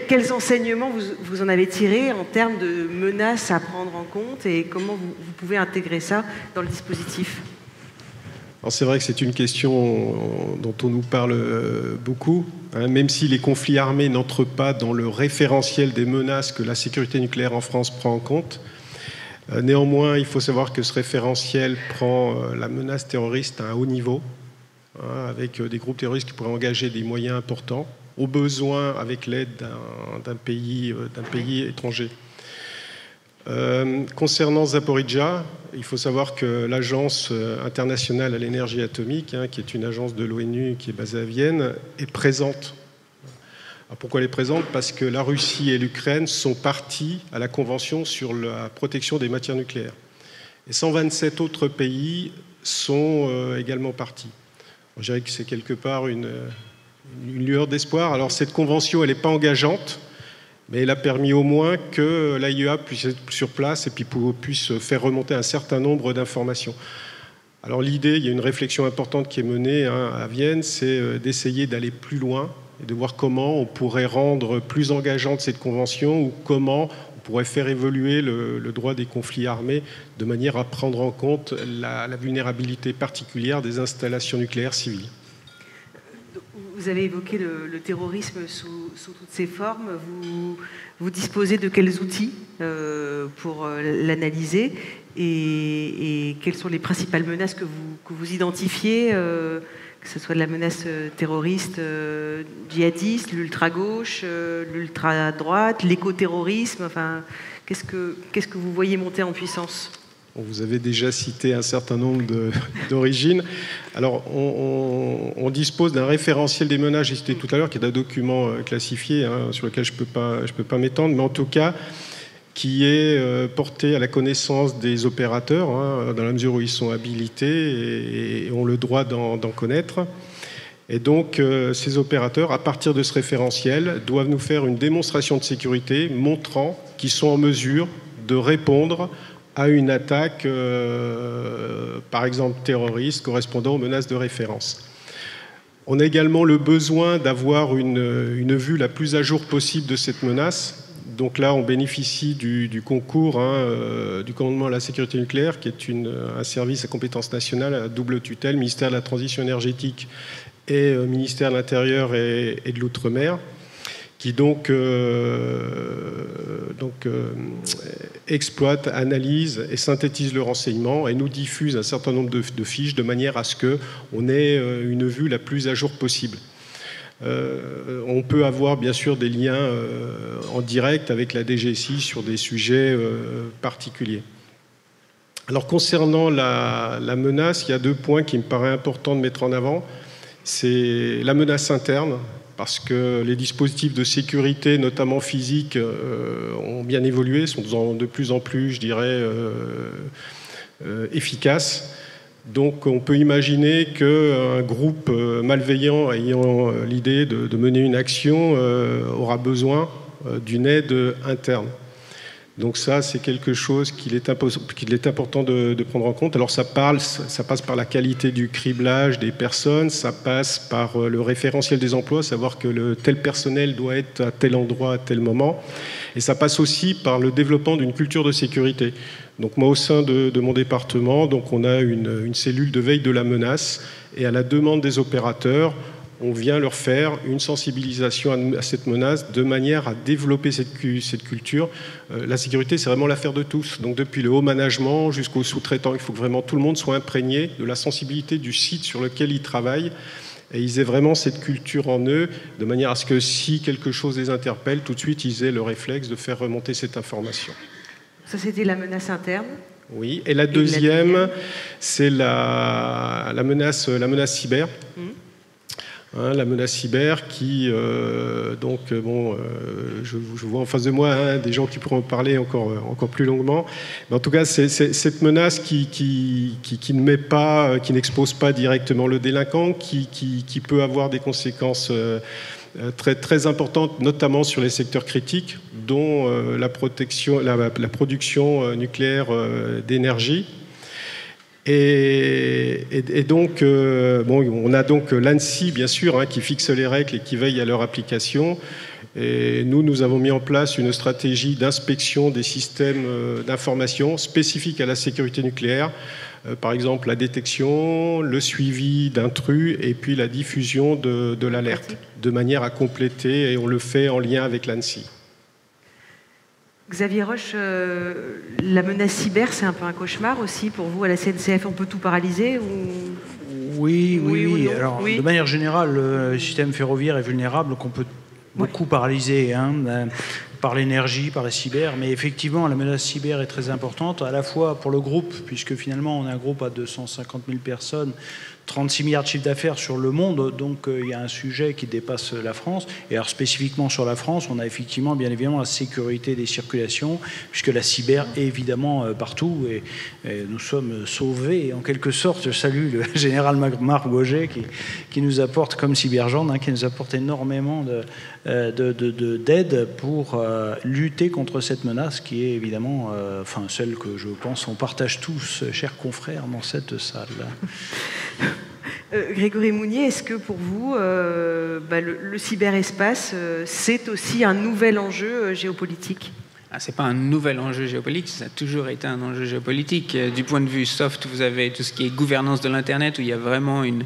quels enseignements vous en avez tirés en termes de menaces à prendre en compte et comment vous pouvez intégrer ça dans le dispositif ? Alors c'est vrai que c'est une question dont on nous parle beaucoup, hein, même si les conflits armés n'entrent pas dans le référentiel des menaces que la sécurité nucléaire en France prend en compte. Néanmoins, il faut savoir que ce référentiel prend la menace terroriste à un haut niveau, hein, avec des groupes terroristes qui pourraient engager des moyens importants, au besoin avec l'aide d'un pays étranger. Concernant Zaporijjia, il faut savoir que l'Agence internationale à l'énergie atomique, hein, qui est une agence de l'ONU qui est basée à Vienne, est présente. Alors pourquoi elle est présente ? Parce que la Russie et l'Ukraine sont parties à la Convention sur la protection des matières nucléaires. Et 127 autres pays sont également partis. Je dirais que c'est quelque part une lueur d'espoir. Alors cette convention, elle n'est pas engageante, mais elle a permis au moins que l'AIEA puisse être sur place et puis puisse faire remonter un certain nombre d'informations. Alors l'idée, il y a une réflexion importante qui est menée à Vienne, c'est d'essayer d'aller plus loin et de voir comment on pourrait rendre plus engageante cette convention ou comment on pourrait faire évoluer le droit des conflits armés de manière à prendre en compte la vulnérabilité particulière des installations nucléaires civiles. Vous avez évoqué le terrorisme sous toutes ses formes. Vous disposez de quels outils pour l'analyser et quelles sont les principales menaces que vous identifiez, que ce soit de la menace terroriste, djihadiste, l'ultra-gauche, l'ultra-droite, l'éco-terrorisme, enfin, qu'est-ce que vous voyez monter en puissance ? Vous avez déjà cité un certain nombre d'origines. Alors, on dispose d'un référentiel des menaces, j'ai cité tout à l'heure, qui est un document classifié, hein, sur lequel je peux pas m'étendre, mais en tout cas, qui est porté à la connaissance des opérateurs, hein, dans la mesure où ils sont habilités et ont le droit d'en connaître. Et donc, ces opérateurs, à partir de ce référentiel, doivent nous faire une démonstration de sécurité montrant qu'ils sont en mesure de répondre à une attaque, par exemple terroriste, correspondant aux menaces de référence. On a également le besoin d'avoir une vue la plus à jour possible de cette menace. Donc là, on bénéficie du concours du commandement à la sécurité nucléaire, qui est un service à compétence nationale à double tutelle, ministère de la Transition énergétique et ministère de l'Intérieur et de l'Outre-mer, qui donc exploite, analyse et synthétise le renseignement et nous diffuse un certain nombre de fiches de manière à ce qu'on ait une vue la plus à jour possible. On peut avoir bien sûr des liens en direct avec la DGSI sur des sujets particuliers. Alors concernant la menace, il y a 2 points qui me paraissent importants de mettre en avant. C'est la menace interne, parce que les dispositifs de sécurité, notamment physiques, ont bien évolué, sont de plus en plus, je dirais, efficaces. Donc on peut imaginer qu'un groupe malveillant ayant l'idée de mener une action aura besoin d'une aide interne. Donc ça, c'est quelque chose qu'il est important de prendre en compte. Alors ça passe par la qualité du criblage des personnes, ça passe par le référentiel des emplois, savoir que tel personnel doit être à tel endroit à tel moment. Et ça passe aussi par le développement d'une culture de sécurité. Donc moi, au sein de mon département, donc on a une cellule de veille de la menace, et à la demande des opérateurs, on vient leur faire une sensibilisation à cette menace de manière à développer cette culture. La sécurité, c'est vraiment l'affaire de tous. Donc depuis le haut management jusqu'aux sous-traitants, il faut que vraiment tout le monde soit imprégné de la sensibilité du site sur lequel ils travaillent. Et ils aient vraiment cette culture en eux, de manière à ce que si quelque chose les interpelle, tout de suite, ils aient le réflexe de faire remonter cette information. Ça, c'était la menace interne. Oui, et la deuxième, c'est la menace cyber. La menace cyber qui, je vois en face de moi des gens qui pourront en parler encore plus longuement. Mais en tout cas, c'est cette menace qui n'expose pas directement le délinquant, qui peut avoir des conséquences très, très importantes, notamment sur les secteurs critiques, dont la production nucléaire d'énergie. Et donc, on a donc l'ANSSI, bien sûr, qui fixe les règles et qui veille à leur application. Et nous avons mis en place une stratégie d'inspection des systèmes d'information spécifiques à la sécurité nucléaire. Par exemple, la détection, le suivi d'intrus et puis la diffusion de l'alerte, de manière à compléter, et on le fait en lien avec l'ANSSI. Xavier Roche, la menace cyber, c'est un peu un cauchemar aussi pour vous à la CNCF. On peut tout paralyser ou... Oui. Alors, de manière générale, le système ferroviaire est vulnérable, qu'on peut beaucoup paralyser par l'énergie, par la cyber. Mais effectivement, la menace cyber est très importante, à la fois pour le groupe, puisque finalement, on a un groupe à 250 000 personnes, 36 milliards de chiffre d'affaires sur le monde, donc il y a un sujet qui dépasse la France. Et alors spécifiquement sur la France, on a effectivement, bien évidemment, la sécurité des circulations, puisque la cyber est évidemment partout, et nous sommes sauvés, en quelque sorte. Je salue le général Marc Gauget qui nous apporte, comme Cybergendre, qui nous apporte énormément d'aide pour lutter contre cette menace qui est évidemment, celle que je pense on partage tous, chers confrères, dans cette salle. Grégory Mounier, est-ce que pour vous, le cyberespace, c'est aussi un nouvel enjeu géopolitique ? Ce n'est pas un nouvel enjeu géopolitique, ça a toujours été un enjeu géopolitique. Du point de vue soft, vous avez tout ce qui est gouvernance de l'Internet, où il y a vraiment une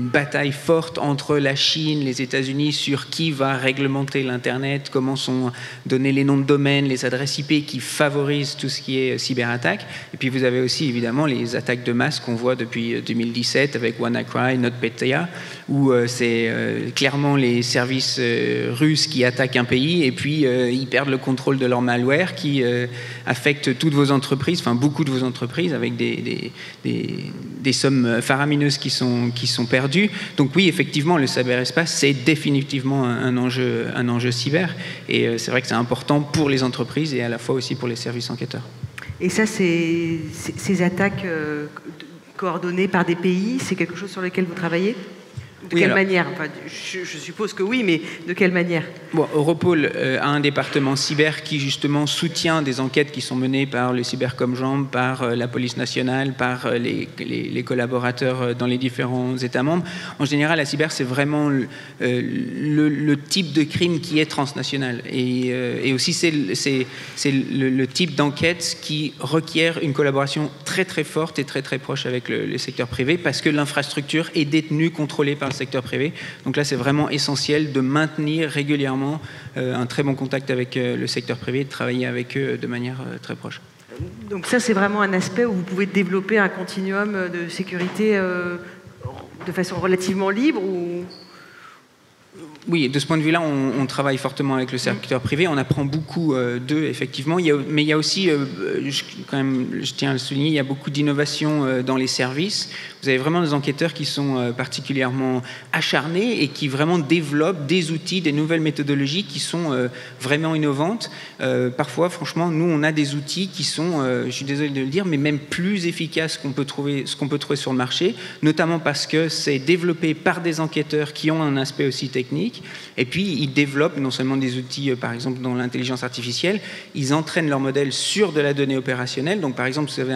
bataille forte entre la Chine, les États-Unis, sur qui va réglementer l'Internet, comment sont donnés les noms de domaine, les adresses IP qui favorisent tout ce qui est cyberattaque. Et puis vous avez aussi évidemment les attaques de masse qu'on voit depuis 2017 avec WannaCry, NotPetya, où c'est clairement les services russes qui attaquent un pays et puis ils perdent le contrôle de leur malware qui affecte toutes vos entreprises, enfin beaucoup de vos entreprises, avec des sommes faramineuses qui sont perdues. Donc oui, effectivement, le cyberespace, c'est définitivement un enjeu cyber. Et c'est vrai que c'est important pour les entreprises et à la fois aussi pour les services enquêteurs. Et ça, ces attaques coordonnées par des pays, c'est quelque chose sur lequel vous travaillez ? De quelle manière ? Enfin, je suppose que oui, mais de quelle manière ? Europol a un département cyber qui justement soutient des enquêtes qui sont menées par le Cybercomjambe, par la police nationale, par les collaborateurs dans les différents États membres. En général, la cyber, c'est vraiment le type de crime qui est transnational. Et aussi, c'est le type d'enquête qui requiert une collaboration très très forte et très très proche avec le secteur privé, parce que l'infrastructure est détenue, contrôlée par le secteur privé. Donc là, c'est vraiment essentiel de maintenir régulièrement un très bon contact avec le secteur privé et de travailler avec eux de manière très proche. Donc ça, c'est vraiment un aspect où vous pouvez développer un continuum de sécurité de façon relativement libre ou... Oui, de ce point de vue-là, on travaille fortement avec le secteur privé. On apprend beaucoup d'eux, effectivement. Mais il y a aussi, je tiens à le souligner, il y a beaucoup d'innovation dans les services. Vous avez vraiment des enquêteurs qui sont particulièrement acharnés et qui vraiment développent des outils, des nouvelles méthodologies qui sont vraiment innovantes. Parfois, franchement, nous, on a des outils qui sont, je suis désolé de le dire, mais même plus efficaces qu'on peut trouver sur le marché, notamment parce que c'est développé par des enquêteurs qui ont un aspect aussi technique. Et puis, ils développent non seulement des outils, par exemple, dans l'intelligence artificielle, ils entraînent leur modèle sur de la donnée opérationnelle. Donc, par exemple, vous avez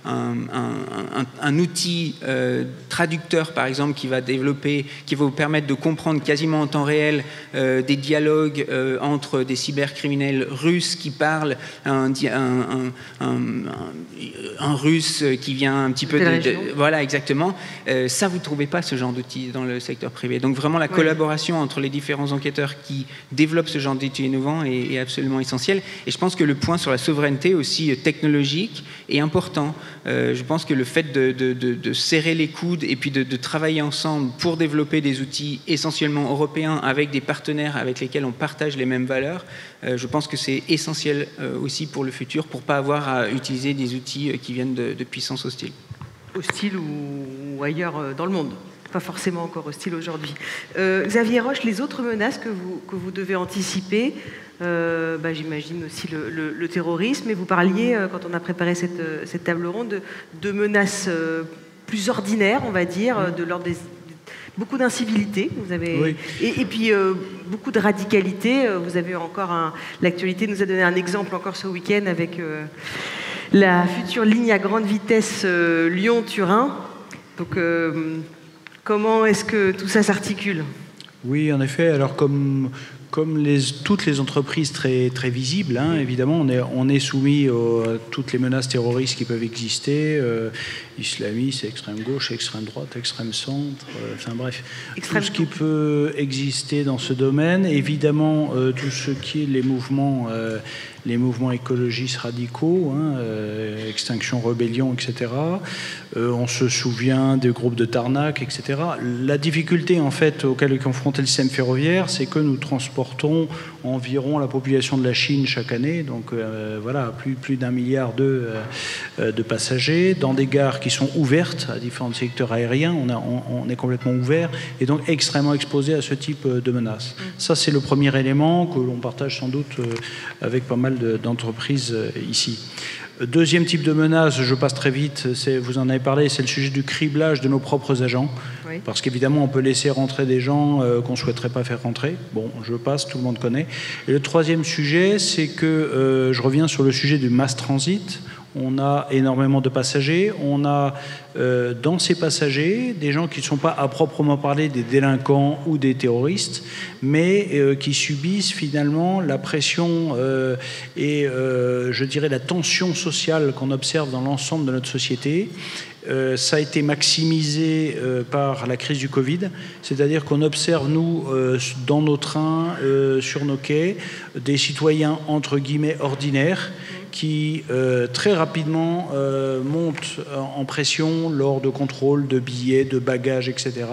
un outil traducteur, par exemple, qui va vous permettre de comprendre quasiment en temps réel des dialogues entre des cybercriminels russes qui parlent, un russe qui vient un petit peu voilà, exactement. Ça, vous ne trouvez pas ce genre d'outil dans le secteur privé. Donc, vraiment, la collaboration entre les différents enquêteurs qui développent ce genre d'outils innovants est absolument essentiel. Et je pense que le point sur la souveraineté aussi technologique est important. Je pense que le fait de serrer les coudes et puis de travailler ensemble pour développer des outils essentiellement européens avec des partenaires avec lesquels on partage les mêmes valeurs, je pense que c'est essentiel aussi pour le futur, pour ne pas avoir à utiliser des outils qui viennent de puissances hostiles. Hostiles ou ailleurs dans le monde. Pas forcément encore hostile aujourd'hui. Xavier Roche, les autres menaces que vous devez anticiper, j'imagine aussi le terrorisme, et vous parliez, quand on a préparé cette table ronde, de menaces plus ordinaires, on va dire, de l'ordre des... Beaucoup d'incivilité, vous avez, oui. et puis beaucoup de radicalité. Vous avez encore l'actualité nous a donné un exemple encore ce week-end avec la future ligne à grande vitesse Lyon-Turin. Donc, comment est-ce que tout ça s'articule ? Oui, en effet. Alors, comme toutes les entreprises très, très visibles, hein, évidemment, on est soumis à toutes les menaces terroristes qui peuvent exister, islamistes, extrême gauche, extrême droite, extrême centre, enfin bref, tout ce qui peut exister dans ce domaine. Évidemment, tout ce qui est les mouvements écologistes radicaux, hein, Extinction Rebellion, etc. On se souvient des groupes de Tarnac, etc. La difficulté, en fait, auquel est confronté le système ferroviaire, c'est que nous transportons environ la population de la Chine chaque année, donc voilà, plus d'1,2 milliard de passagers, dans des gares qui sont ouvertes à différents secteurs aériens. On est complètement ouvert et donc extrêmement exposé à ce type de menaces. Ça, c'est le premier élément que l'on partage sans doute avec pas mal d'entreprises ici. Deuxième type de menace, je passe très vite, vous en avez parlé, c'est le sujet du criblage de nos propres agents. Oui. Parce qu'évidemment, on peut laisser rentrer des gens qu'on ne souhaiterait pas faire rentrer. Bon, je passe, tout le monde connaît. Et le troisième sujet, c'est que je reviens sur le sujet du mass transit. On a énormément de passagers. On a dans ces passagers des gens qui ne sont pas à proprement parler des délinquants ou des terroristes, mais qui subissent finalement la pression et je dirais la tension sociale qu'on observe dans l'ensemble de notre société. Ça a été maximisé par la crise du Covid, c'est-à-dire qu'on observe, nous, dans nos trains, sur nos quais, des citoyens entre guillemets ordinaires qui très rapidement montent en pression lors de contrôles de billets, de bagages, etc.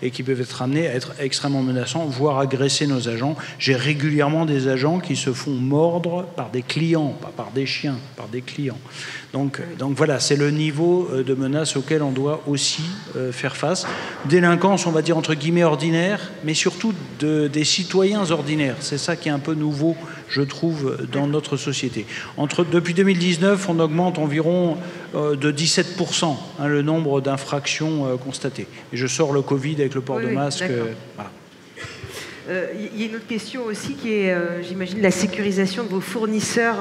et qui peuvent être amenés à être extrêmement menaçants, voire agresser nos agents. J'ai régulièrement des agents qui se font mordre par des clients, pas par des chiens, par des clients. Donc voilà, c'est le niveau de menace auquel on doit aussi faire face. Délinquance, on va dire entre guillemets ordinaire, mais surtout des citoyens ordinaires. C'est ça qui est un peu nouveau, je trouve, dans notre société. Depuis 2019, on augmente environ de 17% le nombre d'infractions constatées. Et je sors le Covid avec le port de masque. Voilà. Il y a une autre question aussi qui est, j'imagine, la sécurisation de vos fournisseurs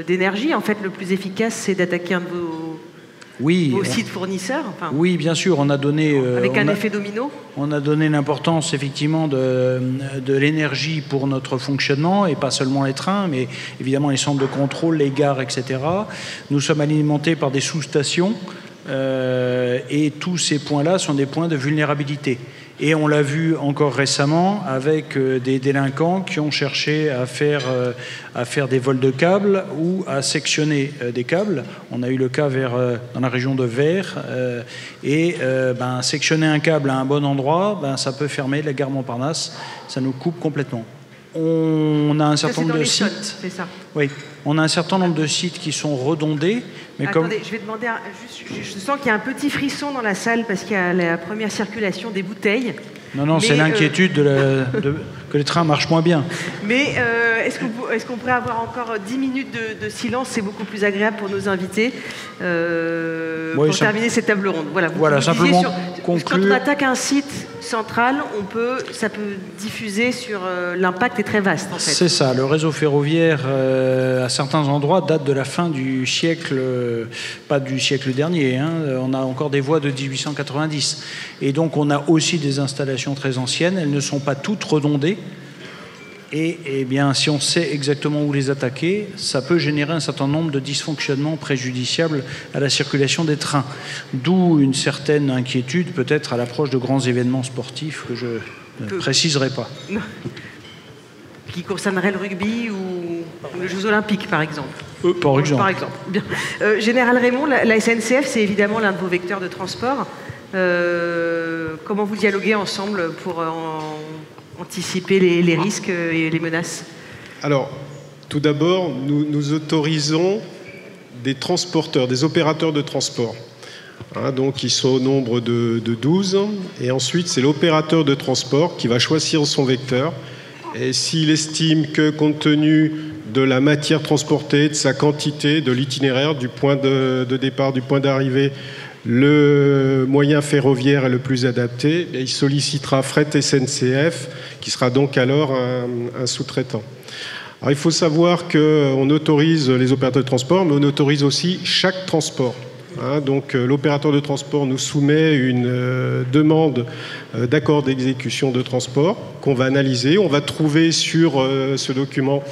d'énergie. En fait, le plus efficace, c'est d'attaquer un de vos sites fournisseurs. Enfin, oui, bien sûr. On a donné... avec un effet domino. On a donné l'importance, effectivement, de l'énergie pour notre fonctionnement, et pas seulement les trains, mais évidemment les centres de contrôle, les gares, etc. Nous sommes alimentés par des sous-stations, et tous ces points-là sont des points de vulnérabilité. Et on l'a vu encore récemment avec des délinquants qui ont cherché à faire des vols de câbles ou à sectionner des câbles. On a eu le cas dans la région de Vers. Sectionner un câble à un bon endroit, ça peut fermer la gare Montparnasse. Ça nous coupe complètement. On a un certain nombre de sites. C'est ça. Oui, on a un certain nombre de sites qui sont redondés. Mais Attendez, je vais demander. Je sens qu'il y a un petit frisson dans la salle parce qu'il y a la première circulation des bouteilles. Non, c'est l'inquiétude que les trains marchent moins bien. Mais est-ce qu'on pourrait avoir encore 10 minutes de silence? C'est beaucoup plus agréable pour nos invités pour terminer cette table ronde. Voilà, simplement conclure. Quand on attaque un site central, ça peut diffuser sur l'impact est très vaste en fait. C'est ça. Le réseau ferroviaire, à certains endroits, date de la fin du siècle, pas du siècle dernier. On a encore des voies de 1890. Et donc on a aussi des installations très anciennes. Elles ne sont pas toutes redondées. Et bien, si on sait exactement où les attaquer, ça peut générer un certain nombre de dysfonctionnements préjudiciables à la circulation des trains. D'où une certaine inquiétude, peut-être à l'approche de grands événements sportifs que je ne préciserai pas. Non. Qui concernerait le rugby ou les Jeux Olympiques, par exemple. Par exemple. Bien. Général Raymond, la SNCF, c'est évidemment l'un de vos vecteurs de transport. Comment vous dialoguez ensemble pour anticiper les risques et les menaces? Alors, tout d'abord, nous autorisons des transporteurs, des opérateurs de transport. Donc, ils sont au nombre de 12. Et ensuite, c'est l'opérateur de transport qui va choisir son vecteur. Et s'il estime que, compte tenu de la matière transportée, de sa quantité, de l'itinéraire, du point de départ, du point d'arrivée, le moyen ferroviaire est le plus adapté, il sollicitera Fret SNCF, qui sera donc alors un sous-traitant. Alors, il faut savoir qu'on autorise les opérateurs de transport, mais on autorise aussi chaque transport. Donc l'opérateur de transport nous soumet une demande d'accord d'exécution de transport qu'on va analyser. On va trouver sur ce document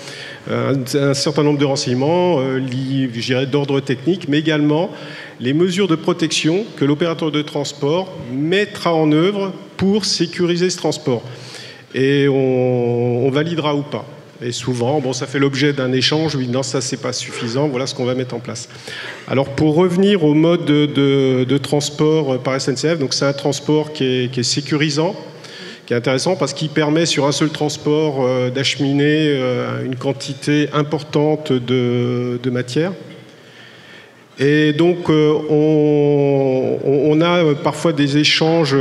un certain nombre de renseignements, je dirais d'ordre technique, mais également les mesures de protection que l'opérateur de transport mettra en œuvre pour sécuriser ce transport. Et on validera ou pas. Et souvent, ça fait l'objet d'un échange. Oui, non, ça, c'est pas suffisant. Voilà ce qu'on va mettre en place. Alors, pour revenir au mode de transport par SNCF, donc c'est un transport qui est sécurisant, qui est intéressant parce qu'il permet sur un seul transport d'acheminer une quantité importante de matière. Et donc, on a parfois des échanges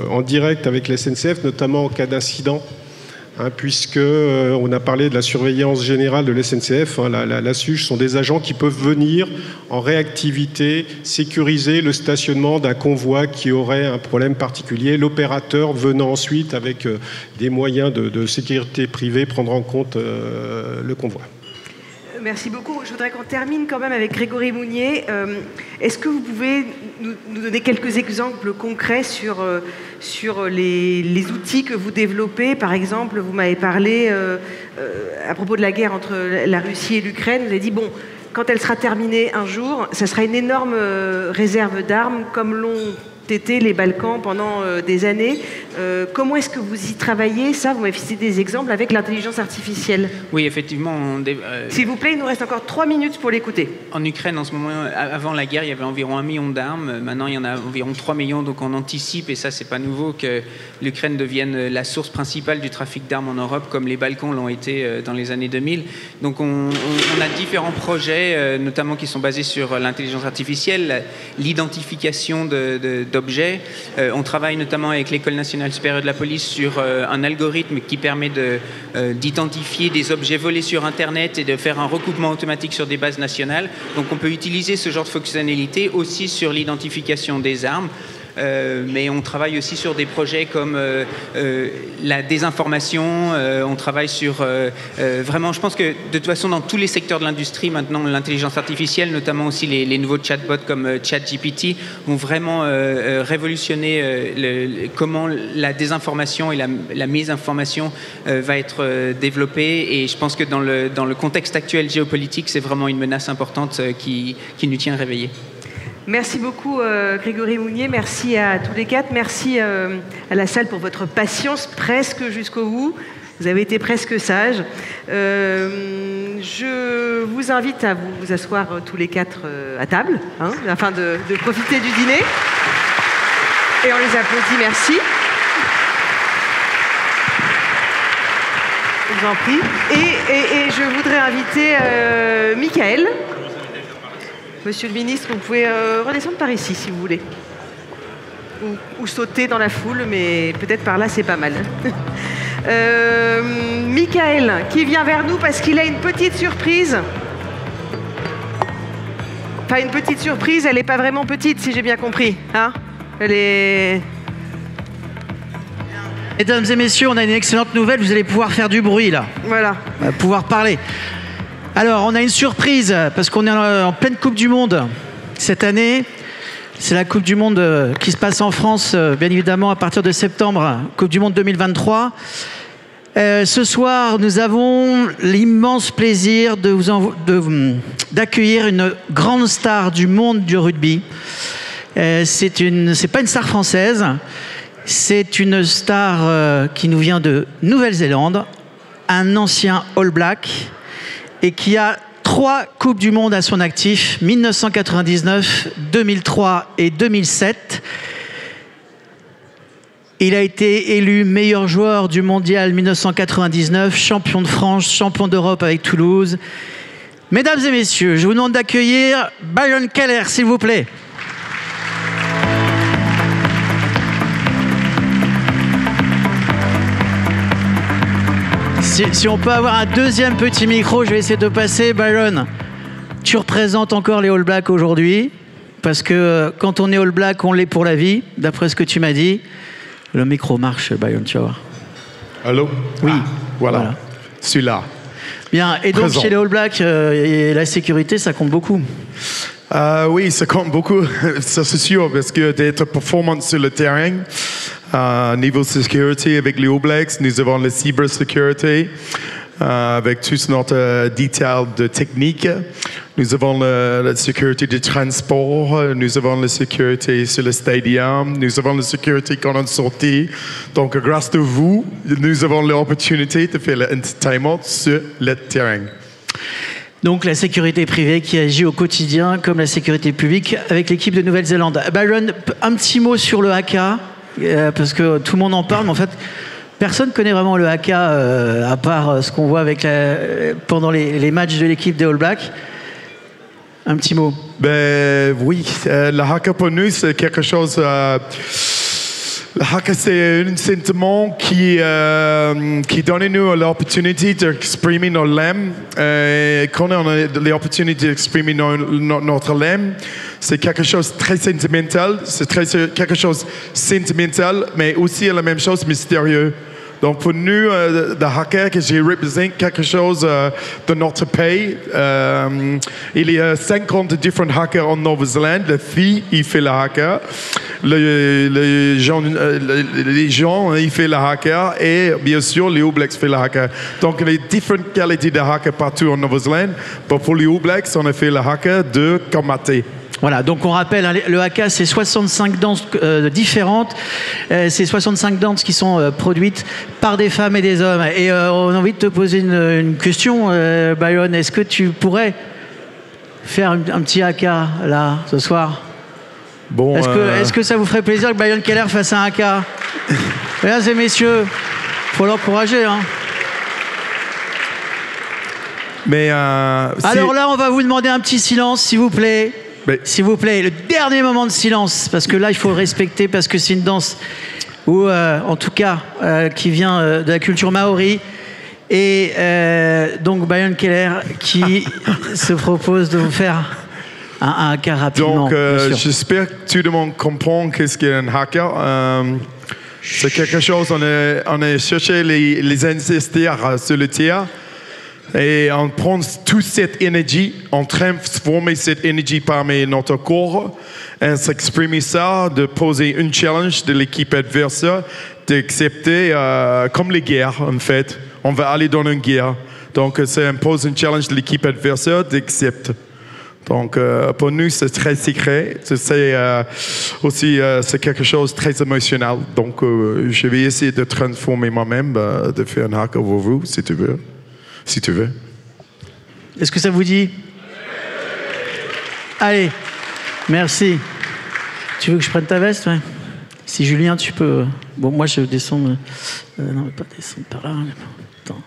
en direct avec la SNCF, notamment en cas d'incident. Puisqu'on a parlé de la surveillance générale de la SNCF, la SUGE sont des agents qui peuvent venir en réactivité sécuriser le stationnement d'un convoi qui aurait un problème particulier, l'opérateur venant ensuite avec des moyens de sécurité privée prendre en compte le convoi. Merci beaucoup. Je voudrais qu'on termine quand même avec Grégory Mounier. Est-ce que vous pouvez nous donner quelques exemples concrets sur les outils que vous développez? Par exemple, vous m'avez parlé à propos de la guerre entre la Russie et l'Ukraine. Vous avez dit, quand elle sera terminée un jour, ça sera une énorme réserve d'armes, comme l'ont été les Balkans pendant des années. Comment est-ce que vous y travaillez? Ça, vous m'avez cité des exemples avec l'intelligence artificielle. Oui, effectivement. S'il vous plaît, il nous reste encore 3 minutes pour l'écouter. En Ukraine, en ce moment, avant la guerre, il y avait environ 1 million d'armes. Maintenant, il y en a environ 3 millions. Donc, on anticipe, et ça, c'est pas nouveau, que l'Ukraine devienne la source principale du trafic d'armes en Europe, comme les Balkans l'ont été dans les années 2000. Donc, on a différents projets, notamment qui sont basés sur l'intelligence artificielle, l'identification d'objets. On travaille notamment avec l'École nationale supérieure de la police sur un algorithme qui permet d'identifier des objets volés sur Internet et de faire un recoupement automatique sur des bases nationales. Donc on peut utiliser ce genre de fonctionnalité aussi sur l'identification des armes. Mais on travaille aussi sur des projets comme la désinformation, on travaille sur vraiment, je pense que de toute façon dans tous les secteurs de l'industrie maintenant, l'intelligence artificielle, notamment aussi les nouveaux chatbots comme ChatGPT vont vraiment révolutionner comment la désinformation et la mésinformation va être développée, et je pense que dans le contexte actuel géopolitique, c'est vraiment une menace importante qui nous tient réveillés. Merci beaucoup Grégory Mounier, merci à tous les quatre, merci à la salle pour votre patience presque jusqu'au bout. Vous avez été presque sages. Je vous invite à vous asseoir tous les quatre à table, hein, afin de profiter du dîner. Et on les applaudit, merci. Je vous en prie. Et je voudrais inviter Michael. Monsieur le ministre, vous pouvez redescendre par ici si vous voulez. Ou sauter dans la foule, mais peut-être par là c'est pas mal. Michael, qui vient vers nous parce qu'il a une petite surprise. Enfin, une petite surprise, elle n'est pas vraiment petite, si j'ai bien compris. Hein, elle est... Mesdames et messieurs, on a une excellente nouvelle, vous allez pouvoir faire du bruit là. Voilà. Pouvoir parler. Alors, on a une surprise, parce qu'on est en pleine Coupe du Monde cette année. C'est la Coupe du Monde qui se passe en France, bien évidemment, à partir de septembre, Coupe du Monde 2023. Ce soir, nous avons l'immense plaisir d'accueillir une grande star du monde du rugby. C'est pas une star française, c'est une star qui nous vient de Nouvelle-Zélande, un ancien All Black, et qui a 3 Coupes du Monde à son actif, 1999, 2003 et 2007. Il a été élu meilleur joueur du mondial 1999, champion de France, champion d'Europe avec Toulouse. Mesdames et messieurs, je vous demande d'accueillir Byron Keller, s'il vous plaît. Si on peut avoir un deuxième petit micro, je vais essayer de passer. Byron, tu représentes encore les All Blacks aujourd'hui, parce que quand on est All Black, on l'est pour la vie, d'après ce que tu m'as dit. Le micro marche, Byron, tu vas voir. Allô? Oui. Voilà. Celui-là. Bien, et donc Présent. chez les All Blacks, la sécurité, ça compte beaucoup. Oui, ça compte beaucoup, ça c'est sûr, parce que d'être performance sur le terrain, niveau sécurité avec les All Blacks, nous avons la cybersécurité, avec tout notre détail de technique. Nous avons la sécurité du transport, nous avons la sécurité sur le stadium, nous avons la sécurité quand on sortit. Donc, grâce à vous, nous avons l'opportunité de faire l'entertainment sur le terrain. Donc la sécurité privée qui agit au quotidien comme la sécurité publique avec l'équipe de Nouvelle-Zélande. Byron, un petit mot sur le haka, parce que tout le monde en parle, mais en fait, personne ne connaît vraiment le haka, à part ce qu'on voit avec pendant les matchs de l'équipe des All Blacks. Un petit mot. Ben oui, le haka pour nous, c'est quelque chose... le haka, c'est un sentiment qui donne nous l'opportunité d'exprimer nos l'âme. Quand on a l'opportunité d'exprimer notre l'âme, c'est quelque chose de très sentimental. C'est quelque chose de sentimental, mais aussi la même chose mystérieux. Donc pour nous, le haka que je représente quelque chose de notre pays. Il y a 50 différents hackers en Nouvelle-Zélande. Les filles, ils font le haka. Les gens, ils font le haka. Et bien sûr, les All Blacks font le haka. Donc il y a différentes qualités de haka partout en Nouvelle-Zélande. Pour les All Blacks, on a fait le haka de kamaté. Voilà, donc on rappelle, le haka, c'est 65 danses différentes. C'est 65 danses qui sont produites par des femmes et des hommes. Et on a envie de te poser une question, Byron. Est-ce que tu pourrais faire un petit haka, là, ce soir? Bon, est-ce que ça vous ferait plaisir que Byron Keller fasse un haka? Mesdames et messieurs, il faut l'encourager, hein. Mais alors là, on va vous demander un petit silence, s'il vous plaît. S'il vous plaît, le dernier moment de silence, parce que là, il faut le respecter, parce que c'est une danse, ou en tout cas, qui vient de la culture maori. Et donc, Byron Keller, qui se propose de vous faire un haka rapidement. Donc, j'espère que tout le monde comprend qu'est-ce qu'est un haka. C'est quelque chose, on a cherché les ancêtres sur le terre. Et on prend toute cette énergie, on transforme cette énergie parmi notre corps, et s'exprimer ça, de poser un challenge de l'équipe adversaire, d'accepter, comme les guerres en fait. On va aller dans une guerre. Donc ça impose un challenge de l'équipe adversaire d'accepter. Donc, pour nous, c'est très secret. C'est aussi c'est quelque chose de très émotionnel. Donc, je vais essayer de transformer moi-même, de faire un haka pour vous, si tu veux. Si tu veux. Est-ce que ça vous dit? Allez, merci. Tu veux que je prenne ta veste? Ouais. Si Julien, tu peux... Bon, moi, je descends... non, mais pas descendre par là. Attends.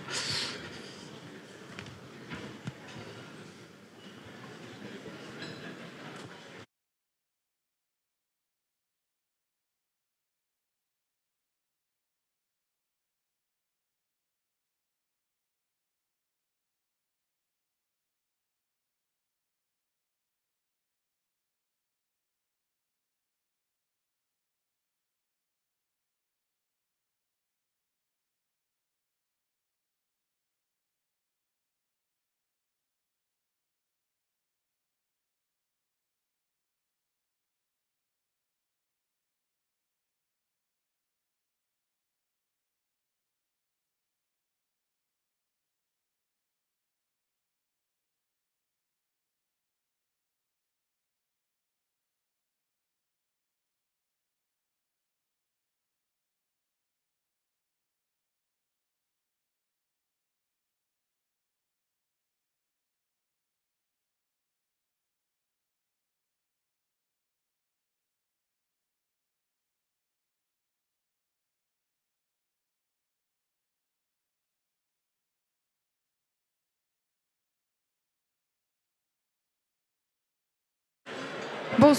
Bon,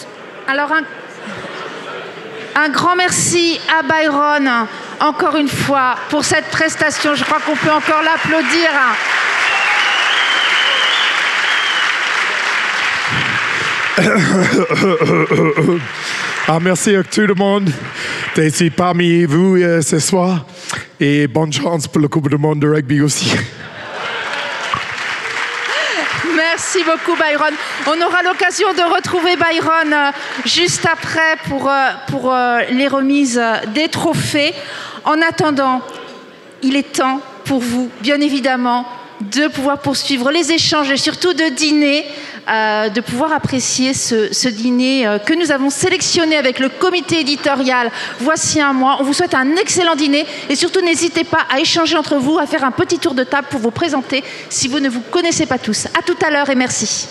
alors un grand merci à Byron, encore une fois, pour cette prestation. Je crois qu'on peut encore l'applaudir. Merci à tout le monde d'être ici parmi vous ce soir. Et bonne chance pour la Coupe du Monde de rugby aussi. Merci beaucoup Byron. On aura l'occasion de retrouver Byron juste après pour les remises des trophées. En attendant, il est temps pour vous, bien évidemment, de pouvoir poursuivre les échanges et surtout de dîner, de pouvoir apprécier ce dîner que nous avons sélectionné avec le comité éditorial voici un mois. On vous souhaite un excellent dîner et surtout n'hésitez pas à échanger entre vous, à faire un petit tour de table pour vous présenter si vous ne vous connaissez pas tous. À tout à l'heure et merci.